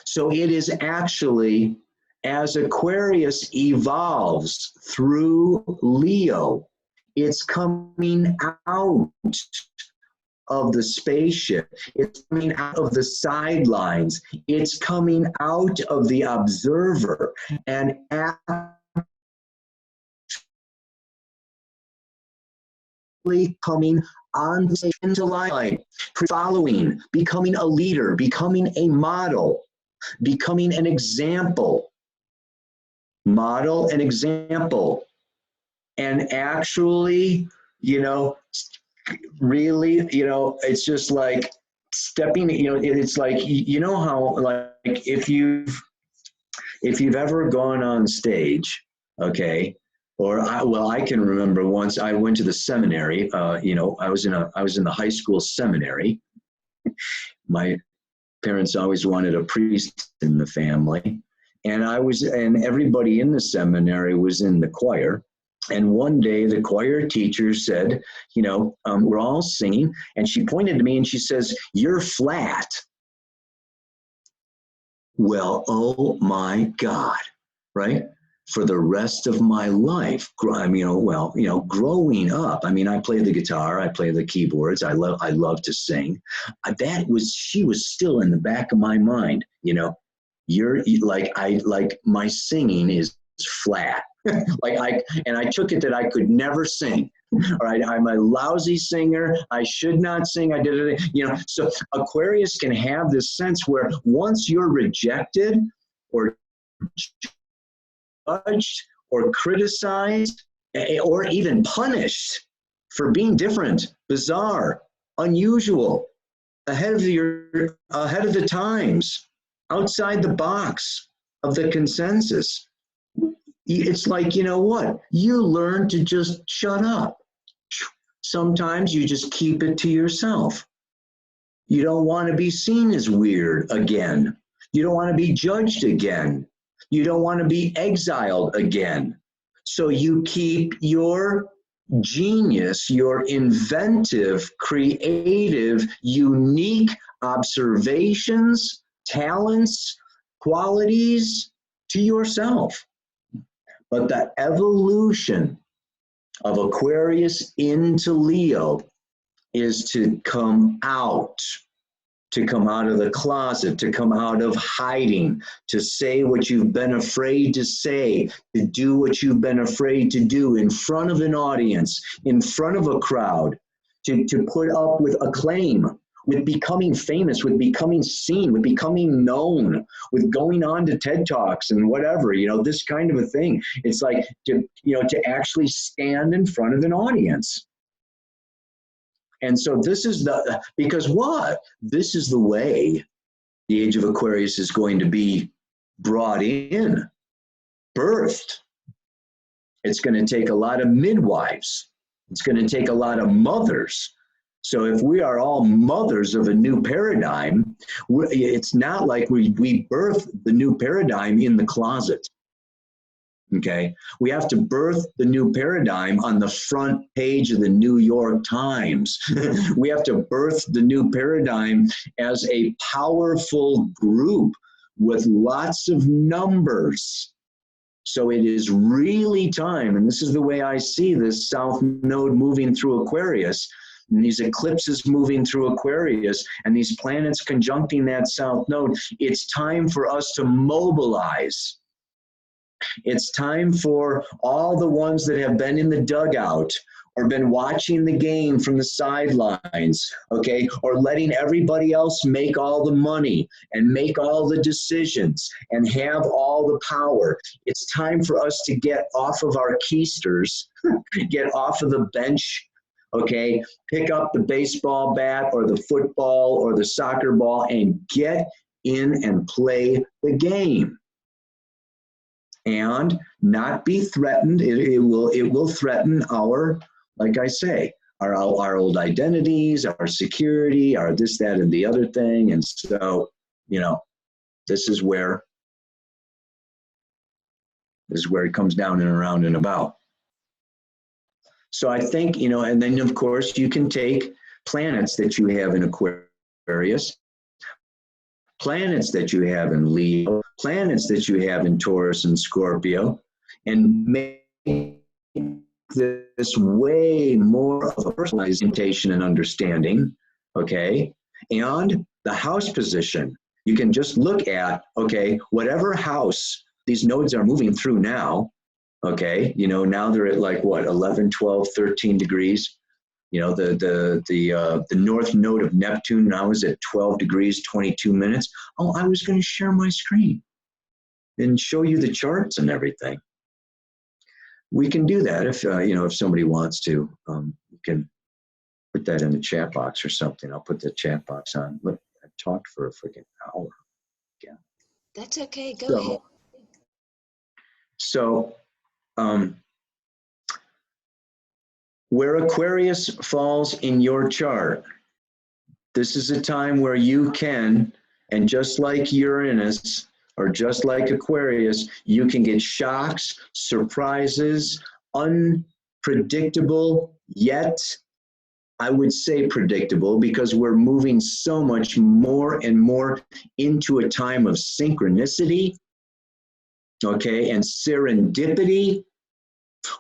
So it is actually, as Aquarius evolves through Leo, it's coming out of the spaceship. It's coming out of the sidelines. It's coming out of the observer and coming on into light, following, becoming a leader, becoming a model, becoming an example. Model and example. And actually, you know, really, you know, it's just like stepping, you know, it's like, you know how, like, if you've ever gone on stage, okay, or I can remember once I went to the seminary, you know, I was in the high school seminary. My parents always wanted a priest in the family, and everybody in the seminary was in the choir. And one day the choir teacher said, you know, we're all singing, and she pointed to me and she says, "You're flat." Well, oh my God, right? For the rest of my life, growing up, I mean, I play the guitar, I play the keyboards, I love to sing. She was still in the back of my mind, you know, my singing is flat. And I took it that I could never sing. All right, I'm a lousy singer. I should not sing. I did it, you know. So Aquarius can have this sense where once you're rejected or judged or criticized or even punished for being different, bizarre, unusual, ahead of the times, outside the box of the consensus, it's like, you know what? You learn to just shut up. Sometimes you just keep it to yourself. You don't want to be seen as weird again. You don't want to be judged again. You don't want to be exiled again. So you keep your genius, your inventive, creative, unique observations, talents, qualities to yourself. But the evolution of Aquarius into Leo is to come out of the closet, to come out of hiding, to say what you've been afraid to say, to do what you've been afraid to do in front of an audience, in front of a crowd, to put up with acclaim, with becoming famous, with becoming seen, with becoming known, with going on to TED Talks and whatever, you know, this kind of a thing. It's like to actually stand in front of an audience. And so this is because what? This is the way the age of Aquarius is going to be brought in, birthed. It's going to take a lot of midwives. It's going to take a lot of mothers. So if we are all mothers of a new paradigm, it's not like we birth the new paradigm in the closet. Okay, we have to birth the new paradigm on the front page of the New York Times. We have to birth the new paradigm as a powerful group with lots of numbers. So it is really time, and this is the way I see this South Node moving through Aquarius, and these eclipses moving through Aquarius, and these planets conjuncting that South Node. It's time for us to mobilize. It's time for all the ones that have been in the dugout or been watching the game from the sidelines, okay, or letting everybody else make all the money and make all the decisions and have all the power. It's time for us to get off of our keisters, get off of the bench, okay, pick up the baseball bat or the football or the soccer ball and get in and play the game. And not be threatened. It will threaten our, like I say, our old identities, our security, our this, that, and the other thing. And so, you know, this is where it comes down and around and about. So I think, you know, and then of course you can take planets that you have in Aquarius, planets that you have in Leo, planets that you have in Taurus and Scorpio, and make this way more of a personalized orientation and understanding, okay? And the house position, you can just look at, okay, whatever house these nodes are moving through now, okay, you know, now they're at like what, 11, 12, 13 degrees. You know, the north node of Neptune now is at 12 degrees, 22 minutes. Oh, I was going to share my screen and show you the charts and everything. We can do that if, you know, if somebody wants to. You can put that in the chat box or something. I'll put the chat box on. Look, I talked for a freaking hour. Yeah. That's okay. Go ahead. So, where Aquarius falls in your chart, this is a time where you can, and just like Uranus or just like Aquarius, you can get shocks, surprises, unpredictable, yet I would say predictable, because we're moving so much more and more into a time of synchronicity, okay, and serendipity,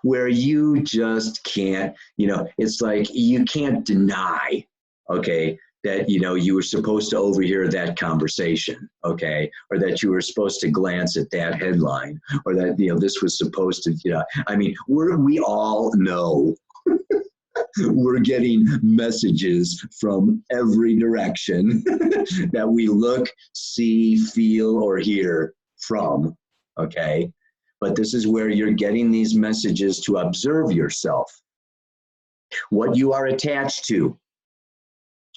where you just can't, you know, it's like you can't deny, okay, that, you know, you were supposed to overhear that conversation, okay, or that you were supposed to glance at that headline, or that, you know, this was supposed to, you know, I mean, we all know we're getting messages from every direction that we look, see, feel, or hear from, okay? But this is where you're getting these messages to observe yourself, what you are attached to,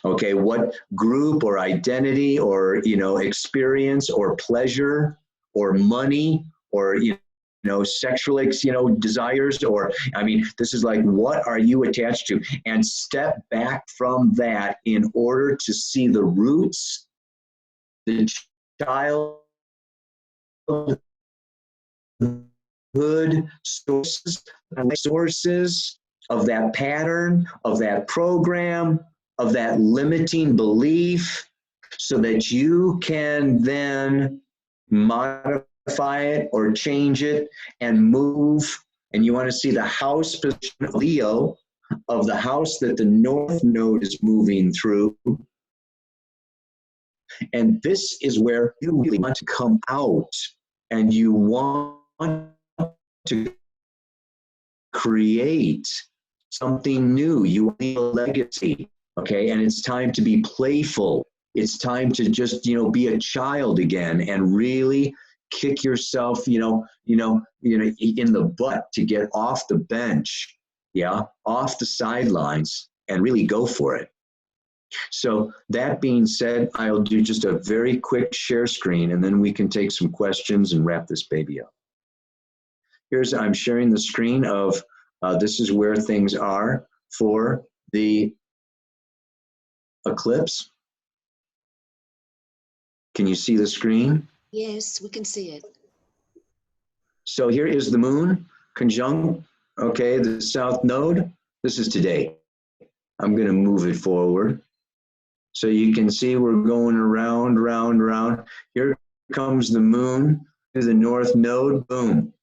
okay, what group or identity or, you know, experience or pleasure or money or, you know, sexual, you know, desires, or, I mean, this is like, what are you attached to? And step back from that in order to see the roots, the childhood sources of that pattern, of that program, of that limiting belief, so that you can then modify it or change it and move. And you want to see the house position of Leo, of the house that the north node is moving through. And this is where you really want to come out, and you want to create something new. You need a legacy, okay? And it's time to be playful. It's time to just, you know, be a child again and really kick yourself, you know, in the butt to get off the bench, yeah, off the sidelines, and really go for it. So that being said, I'll do just a very quick share screen, and then we can take some questions and wrap this baby up. I'm sharing the screen of, this is where things are for the eclipse. Can you see the screen? Yes, we can see it. So here is the moon conjunct, okay, the south node. This is today. I'm going to move it forward. So you can see we're going around, round, round. Here comes the moon to the north node, boom.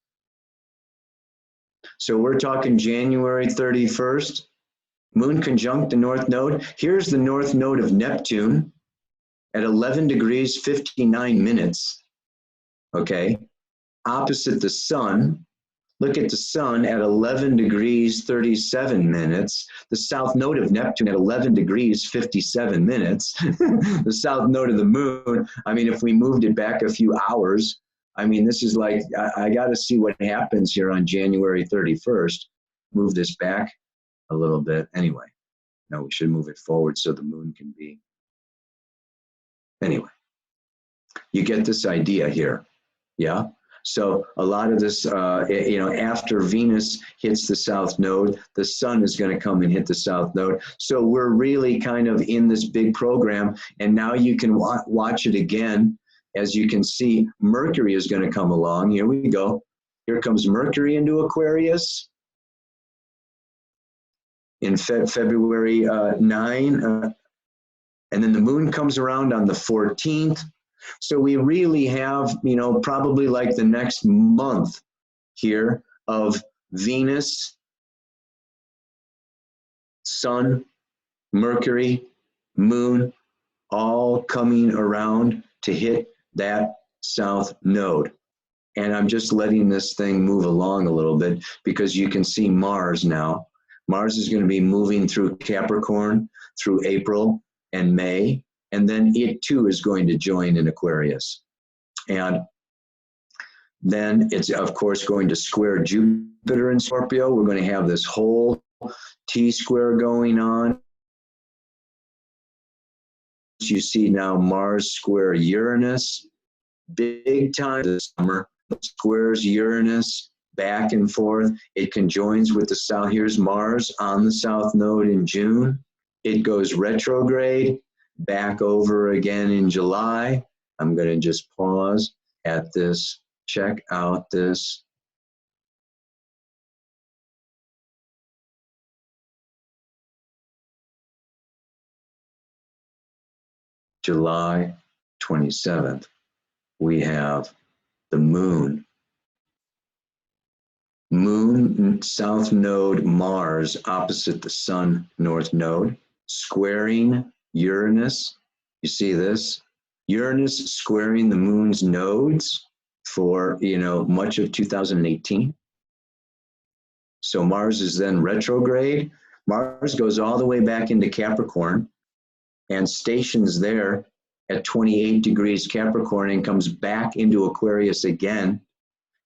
So we're talking January 31st, moon conjunct the north node. Here's the north node of Neptune at 11 degrees 59 minutes, okay, opposite the sun. Look at the sun at 11 degrees 37 minutes, the south node of Neptune at 11 degrees 57 minutes, the south node of the moon. I mean, if we moved it back a few hours, I mean, this is like, I got to see what happens here on January 31st. Move this back a little bit. Anyway, no, we should move it forward so the moon can be. Anyway, you get this idea here, yeah? So a lot of this, you know, after Venus hits the south node, the sun is going to come and hit the south node. So we're really kind of in this big program, and now you can watch it again. As you can see, Mercury is going to come along. Here we go. Here comes Mercury into Aquarius in February 9, and then the moon comes around on the 14th. So we really have, you know, probably like the next month here of Venus, Sun, Mercury, Moon, all coming around to hit that south node. And I'm just letting this thing move along a little bit because you can see Mars now. Mars is going to be moving through Capricorn through April and May. And then it too is going to join in Aquarius. And then it's, of course, going to square Jupiter in Scorpio. We're going to have this whole T-square going on. You see now Mars square Uranus, big time this summer. Squares Uranus back and forth. It conjoins with the south. Here's Mars on the south node in June. It goes retrograde. Back over again in July. I'm going to just pause at this, check out this. July 27th, we have the moon. Moon, south node, Mars, opposite the sun, north node, squaring Uranus. You see this? Uranus squaring the moon's nodes for, you know, much of 2018. So Mars is then retrograde. Mars goes all the way back into Capricorn and stations there at 28 degrees Capricorn and comes back into Aquarius again.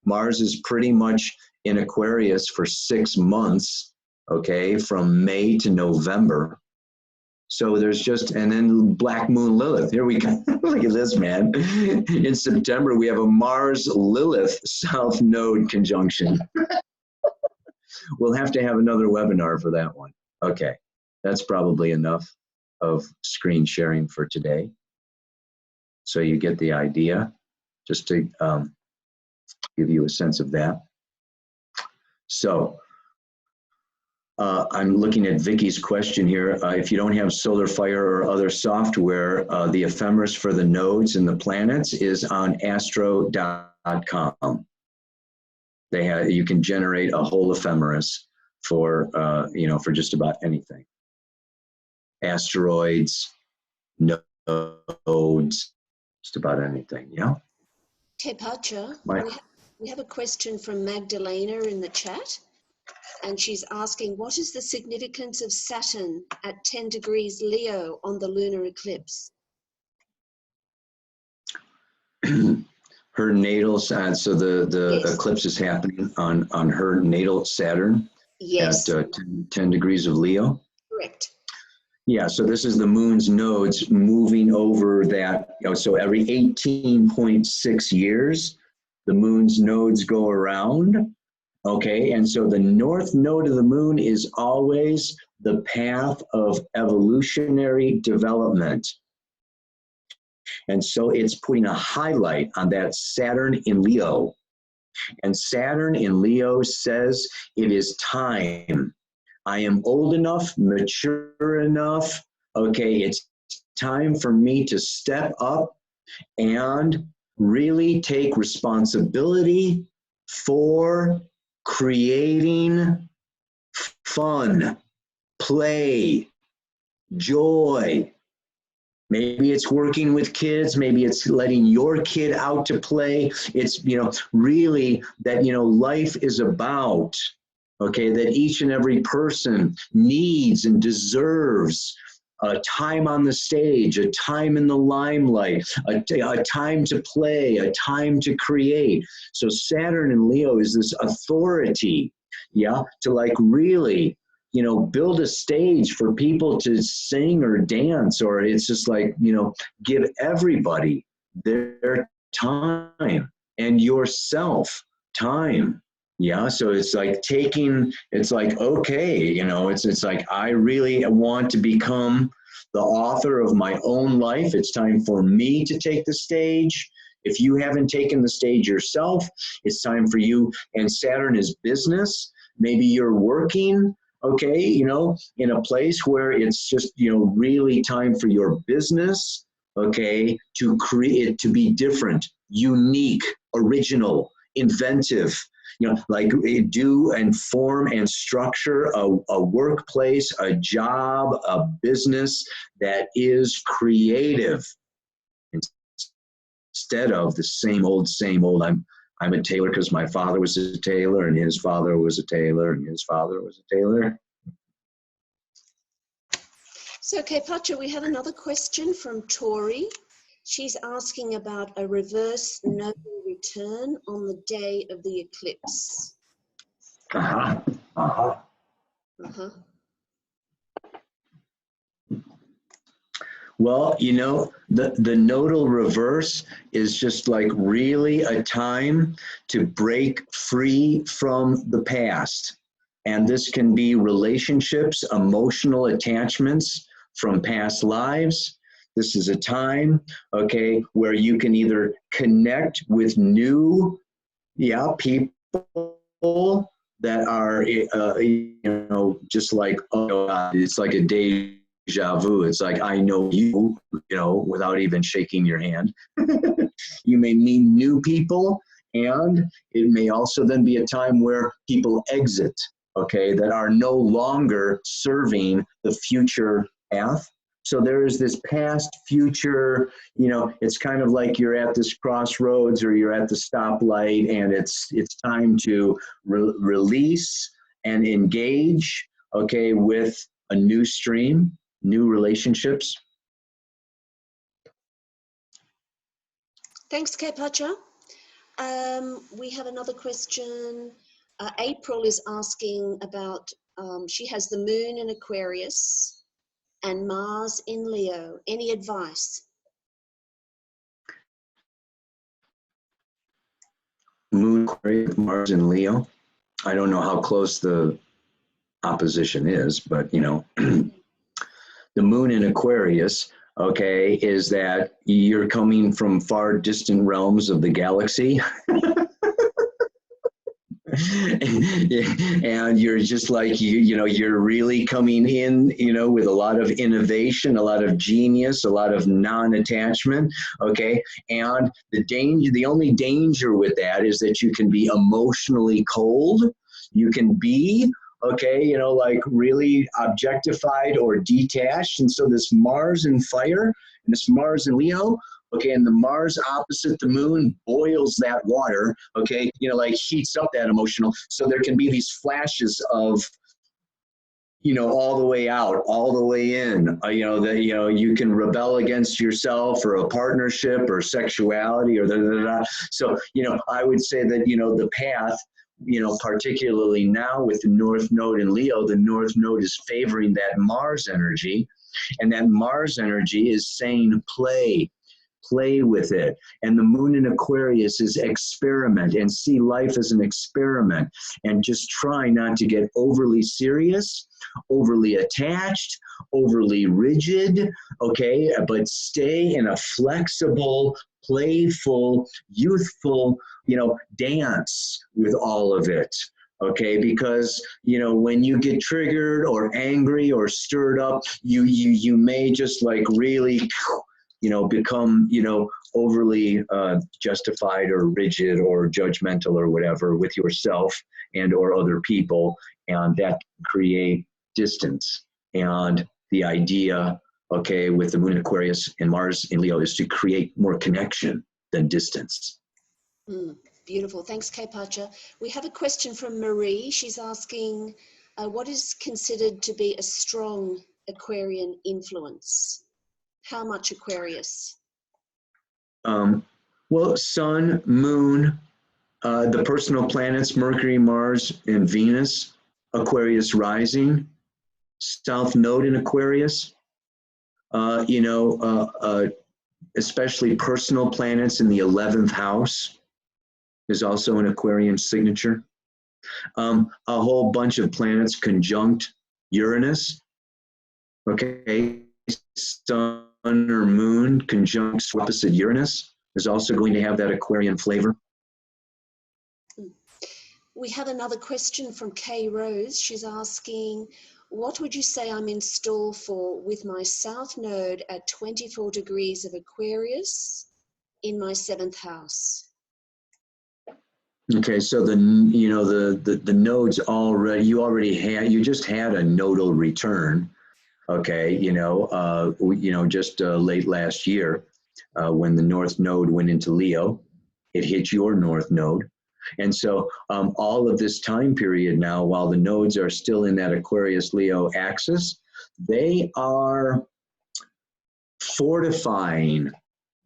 Mars is pretty much in Aquarius for 6 months, okay, from May to November. So there's just, and then Black Moon Lilith. Here we go. Look at this, man. In September, we have a Mars-Lilith South Node conjunction. We'll have to have another webinar for that one. Okay, that's probably enough of screen sharing for today. So you get the idea, just to give you a sense of that. So I'm looking at Vicky's question here. If you don't have Solar Fire or other software, the ephemeris for the nodes and the planets is on astro.com. They have, you can generate a whole ephemeris for, you know, for just about anything. Asteroids, nodes, just about anything, yeah? Kaypacha, we have a question from Magdalena in the chat. And she's asking, what is the significance of Saturn at 10 degrees Leo on the lunar eclipse? Her natal Saturn, so the Yes. eclipse is happening on her natal Saturn. Yes. At 10 degrees of Leo. Correct. Yeah, so this is the moon's nodes moving over that, you know, so every 18.6 years, the moon's nodes go around. Okay, and so the north node of the moon is always the path of evolutionary development. And so it's putting a highlight on that Saturn in Leo. And Saturn in Leo says it is time. I am old enough, mature enough. Okay, it's time for me to step up and really take responsibility for creating fun, play, joy. Maybe it's working with kids. Maybe it's letting your kid out to play. It's, really that, life is about, okay, that each and every person needs and deserves a time on the stage, a time in the limelight, a time to play, a time to create. So Saturn in Leo is this authority, to like really, build a stage for people to sing or dance, or it's just like, give everybody their time and yourself time. Yeah, so it's like it's like, okay, it's like, I really want to become the author of my own life. It's time for me to take the stage. If you haven't taken the stage yourself, it's time for you. And Saturn is business. Maybe you're working, okay, in a place where it's just, really time for your business, okay, to create, to be different, unique, original, inventive. Like do and form and structure a workplace, a job, a business that is creative instead of the same old, same old. I'm a tailor because my father was a tailor and his father was a tailor and his father was a tailor. So Kaypacha, we have another question from Tori. She's asking about a reverse nodal return on the day of the eclipse. Well, the nodal reverse is just like really a time to break free from the past. And this can be relationships, emotional attachments from past lives. This is a time, okay, where you can either connect with new, people that are, just like, oh God, it's like a deja vu. It's like, I know you, without even shaking your hand. You may meet new people, and it may also then be a time where people exit, okay, that are no longer serving the future path. So there is this past, future, it's kind of like you're at this crossroads or you're at the stoplight, and it's time to release and engage, okay, with a new stream, new relationships. Thanks, Kaypacha. We have another question. April is asking about, she has the moon in Aquarius and Mars in Leo. Any advice? Moon, Aquarius, Mars in Leo. I don't know how close the opposition is, but the moon in Aquarius, okay, is that you're coming from far distant realms of the galaxy. And you're just like, you're really coming in, with a lot of innovation, a lot of genius, a lot of non-attachment, okay? And the only danger with that is that you can be emotionally cold. You can be, okay, like really objectified or detached. And so this Mars in fire, and this Mars in Leo, okay, and the Mars opposite the moon boils that water, okay, like heats up that emotional. So there can be these flashes of, all the way out, all the way in, you can rebel against yourself or a partnership or sexuality or So, I would say that, the path, particularly now with the North Node in Leo, the North Node is favoring that Mars energy. And that Mars energy is saying play, play with it. And the moon in Aquarius is experiment, and see life as an experiment, and just try not to get overly serious, overly attached, overly rigid, okay? But stay in a flexible, playful, youthful, dance with all of it. Okay, because when you get triggered or angry or stirred up, you may just like really become overly justified or rigid or judgmental or whatever with yourself and or other people, and that create distance. And the idea, okay, with the moon in Aquarius and Mars in Leo is to create more connection than distance. Beautiful. Thanks, Kaypacha. We have a question from Marie. She's asking, what is considered to be a strong Aquarian influence? How much Aquarius? Well, Sun, Moon, the personal planets, Mercury, Mars, and Venus, Aquarius rising, South Node in Aquarius, especially personal planets in the 11th house is also an Aquarian signature. A whole bunch of planets conjunct Uranus, okay? Sun or Moon conjunct opposite Uranus is also going to have that Aquarian flavor. We have another question from Kay Rose. She's asking, what would you say I'm in store for with my South Node at 24 degrees of Aquarius in my 7th house? Okay, so the nodes already, you just had a nodal return, okay, just late last year when the North Node went into Leo, it hit your North Node. And so all of this time period now, while the nodes are still in that Aquarius Leo axis, they are fortifying.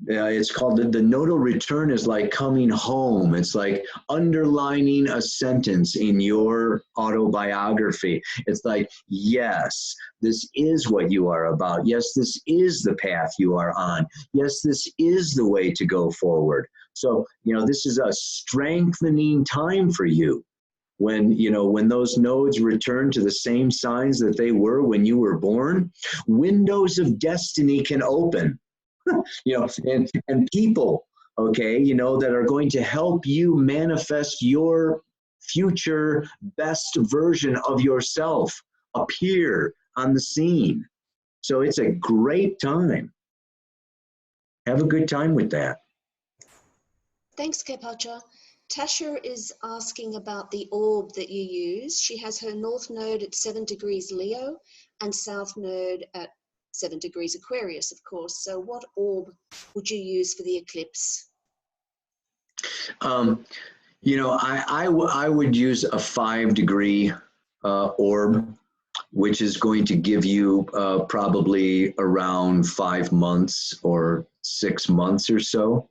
It's called the nodal return is like coming home. It's like underlining a sentence in your autobiography. It's like, yes, this is what you are about. Yes, this is the path you are on. Yes, this is the way to go forward. So, this is a strengthening time for you. When those nodes return to the same signs that they were when you were born, windows of destiny can open. And people, okay, that are going to help you manifest your future best version of yourself appear on the scene. So it's a great time. Have a good time with that. Thanks, Kaypacha. Tasha is asking about the orb that you use. She has her North Node at 7 degrees Leo and South Node at 7 degrees Aquarius, of course. So what orb would you use for the eclipse? I would use a 5-degree orb, which is going to give you probably around 5 months or 6 months or so.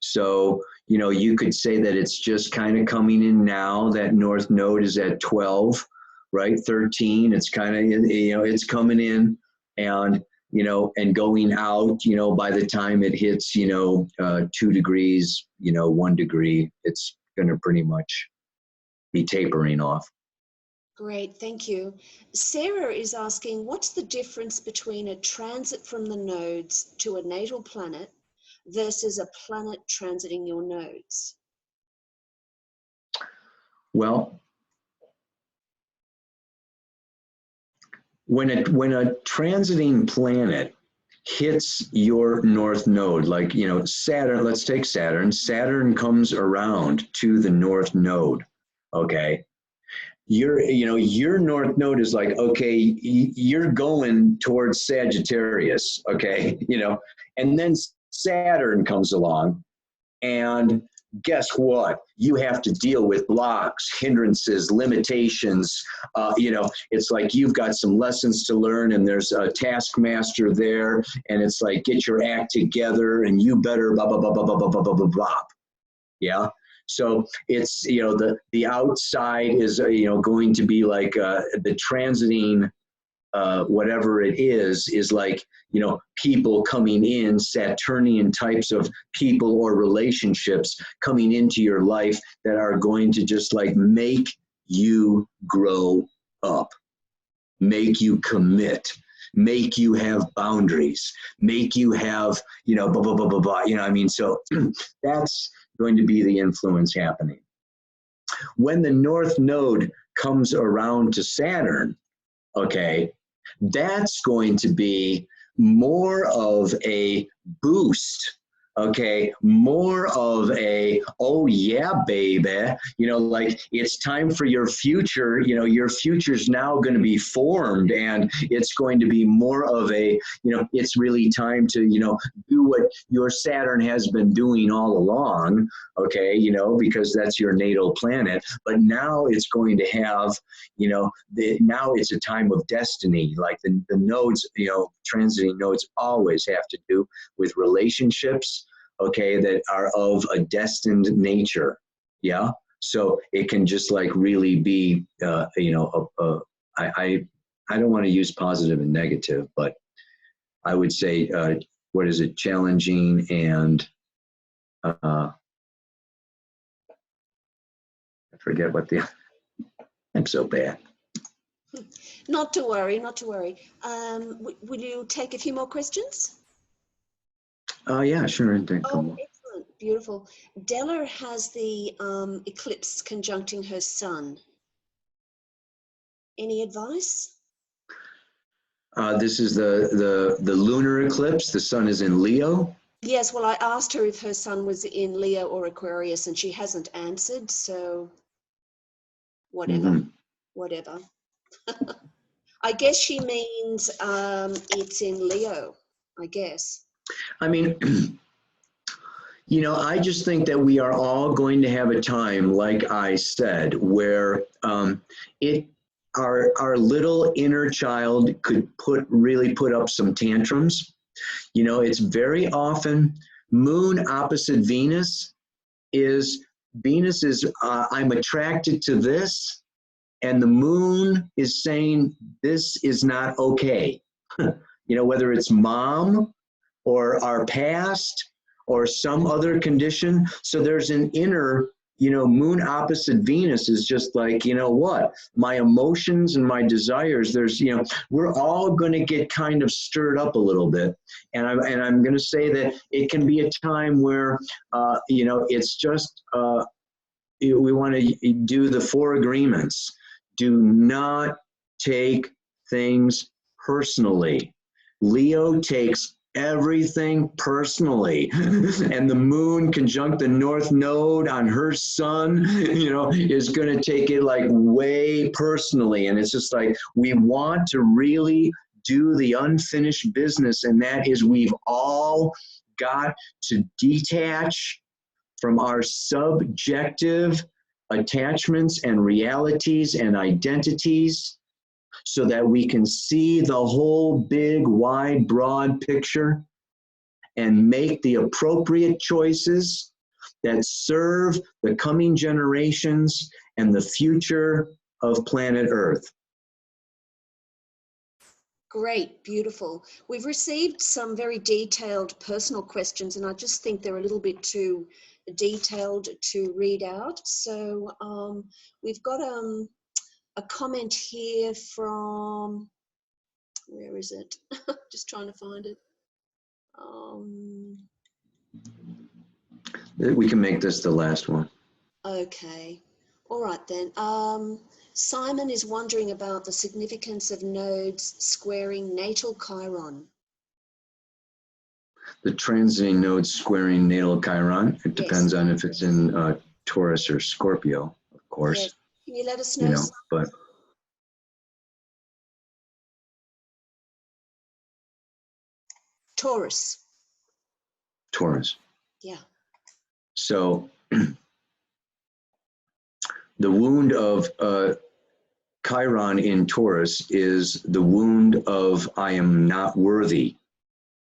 So, you could say that it's just kind of coming in now. That North Node is at 12, right? 13, it's kind of, it's coming in. And, and going out, by the time it hits, 2 degrees, 1 degree, it's going to pretty much be tapering off. Great, thank you. Sarah is asking, what's the difference between a transit from the nodes to a natal planet versus a planet transiting your nodes? Well, when a transiting planet hits your North Node, like, Saturn, let's take Saturn. Saturn comes around to the North Node, okay? Your North Node is like, okay, you're going towards Sagittarius, okay? And then Saturn comes along, and guess what? You have to deal with blocks, hindrances, limitations. It's like you've got some lessons to learn, and there's a taskmaster there, and it's like, get your act together, and you better blah, blah, blah, blah, blah, blah, blah, blah, blah, blah. Yeah? So it's, the outside is, going to be like the transiting whatever it is like, people coming in, Saturnian types of people or relationships coming into your life that are going to just like make you grow up, make you commit, make you have boundaries, make you have, blah, blah, blah, blah, blah. So that's going to be the influence happening. When the North Node comes around to Saturn, okay, that's going to be more of a boost, okay, more of a, oh yeah, baby, like it's time for your future, your future's now going to be formed, and it's going to be more of a, it's really time to, do what your Saturn has been doing all along, okay, because that's your natal planet, but now it's going to have, now it's a time of destiny, like the nodes, transiting nodes always have to do with relationships, okay, that are of a destined nature, yeah? So it can just like really be, I don't want to use positive and negative, but I would say, what is it, challenging and, I forget what I'm so bad. Not to worry, not to worry. Will you take a few more questions? Yeah, sure. Oh, excellent, beautiful. Della has the eclipse conjuncting her sun. Any advice? This is the lunar eclipse. The sun is in Leo. Yes, well, I asked her if her sun was in Leo or Aquarius, and she hasn't answered, so whatever, whatever. I guess she means it's in Leo, I guess. I mean, I just think that we are all going to have a time, like I said, where our little inner child could really put up some tantrums. It's very often moon opposite Venus is I'm attracted to this, and the moon is saying this is not okay. Whether it's mom or our past or some other condition. So there's an inner, moon opposite Venus is just like, what? My emotions and my desires, there's, we're all going to get kind of stirred up a little bit. And I'm going to say that it can be a time where, it's just, we want to do the 4 agreements. Do not take things personally. Leo takes everything personally, and the moon conjunct the North Node on her sun, is going to take it like way personally. And it's just like, we want to really do the unfinished business, and that is we've all got to detach from our subjective attachments and realities and identities, so that we can see the whole big, wide, broad picture and make the appropriate choices that serve the coming generations and the future of planet Earth. Great, beautiful. We've received some very detailed personal questions, and I just think they're a little bit too detailed to read out. So we've got a comment here from, where is it? Just trying to find it. We can make this the last one. Okay. All right then. Simon is wondering about the significance of nodes squaring natal Chiron. The transiting nodes squaring natal Chiron. It depends on if it's in Taurus or Scorpio, of course. Yes. Can you let us know? But Taurus. Yeah. So the wound of Chiron in Taurus is the wound of I am not worthy,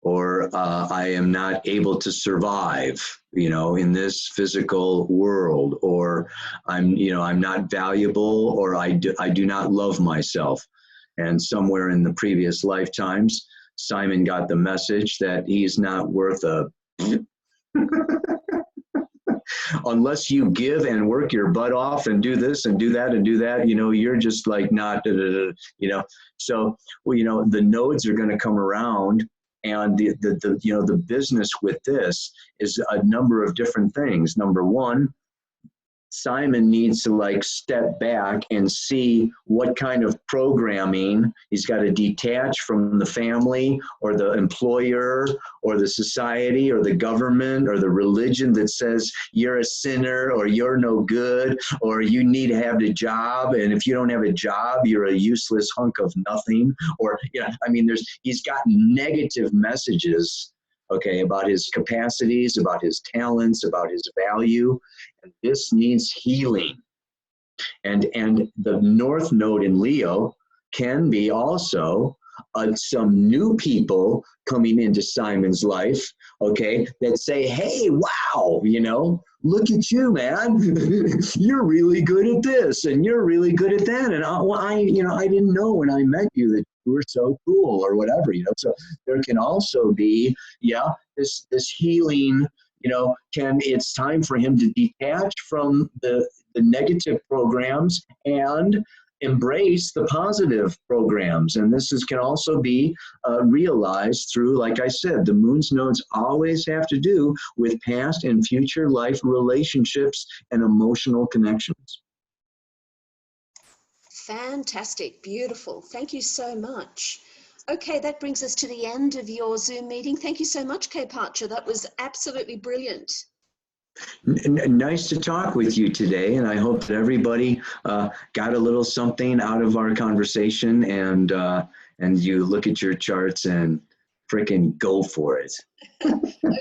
or I am not able to survive, in this physical world, or I'm not valuable, or I do not love myself. And somewhere in the previous lifetimes, Simon got the message that he's not worth a unless you give and work your butt off and do this and do that and do that, you know, you're just like not, you know. So, well, you know, the nodes are going to come around, and the you know, the business with this is a number of different things. Number one, Simon needs to like step back and see what kind of programming he's got to detach from the family or the employer or the society or the government or the religion that says you're a sinner or you're no good or you need to have a job, and if you don't have a job you're a useless hunk of nothing. Or yeah, I mean, he's got negative messages, okay, about his capacities, about his talents, about his value. And this needs healing. And the North Node in Leo can be also some new people coming into Simon's life, okay, that say, hey, wow, you know, look at you, man. You're really good at this and you're really good at that. And you know, I didn't know when I met you that you were so cool or whatever, you know. So there can also be, yeah, this healing, you know, it's time for him to detach from the negative programs and embrace the positive programs. And this can also be realized through, like I said, the moon's nodes always have to do with past and future life relationships and emotional connections. Fantastic, beautiful. Thank you so much. Okay, that brings us to the end of your Zoom meeting. Thank you so much, Kaypacha. That was absolutely brilliant. Nice to talk with you today, and I hope that everybody got a little something out of our conversation, and you look at your charts and frickin' go for it. Okay,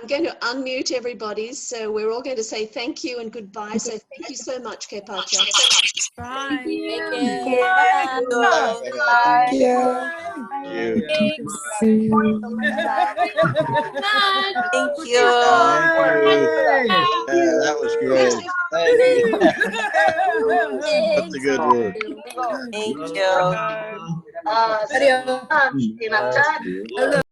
I'm going to unmute everybody, so we're all going to say thank you and goodbye. So thank you so much, Kaypacha. Bye. Thank you. Yeah, that was great. Thank you. That's a good word. Thank you. Adios.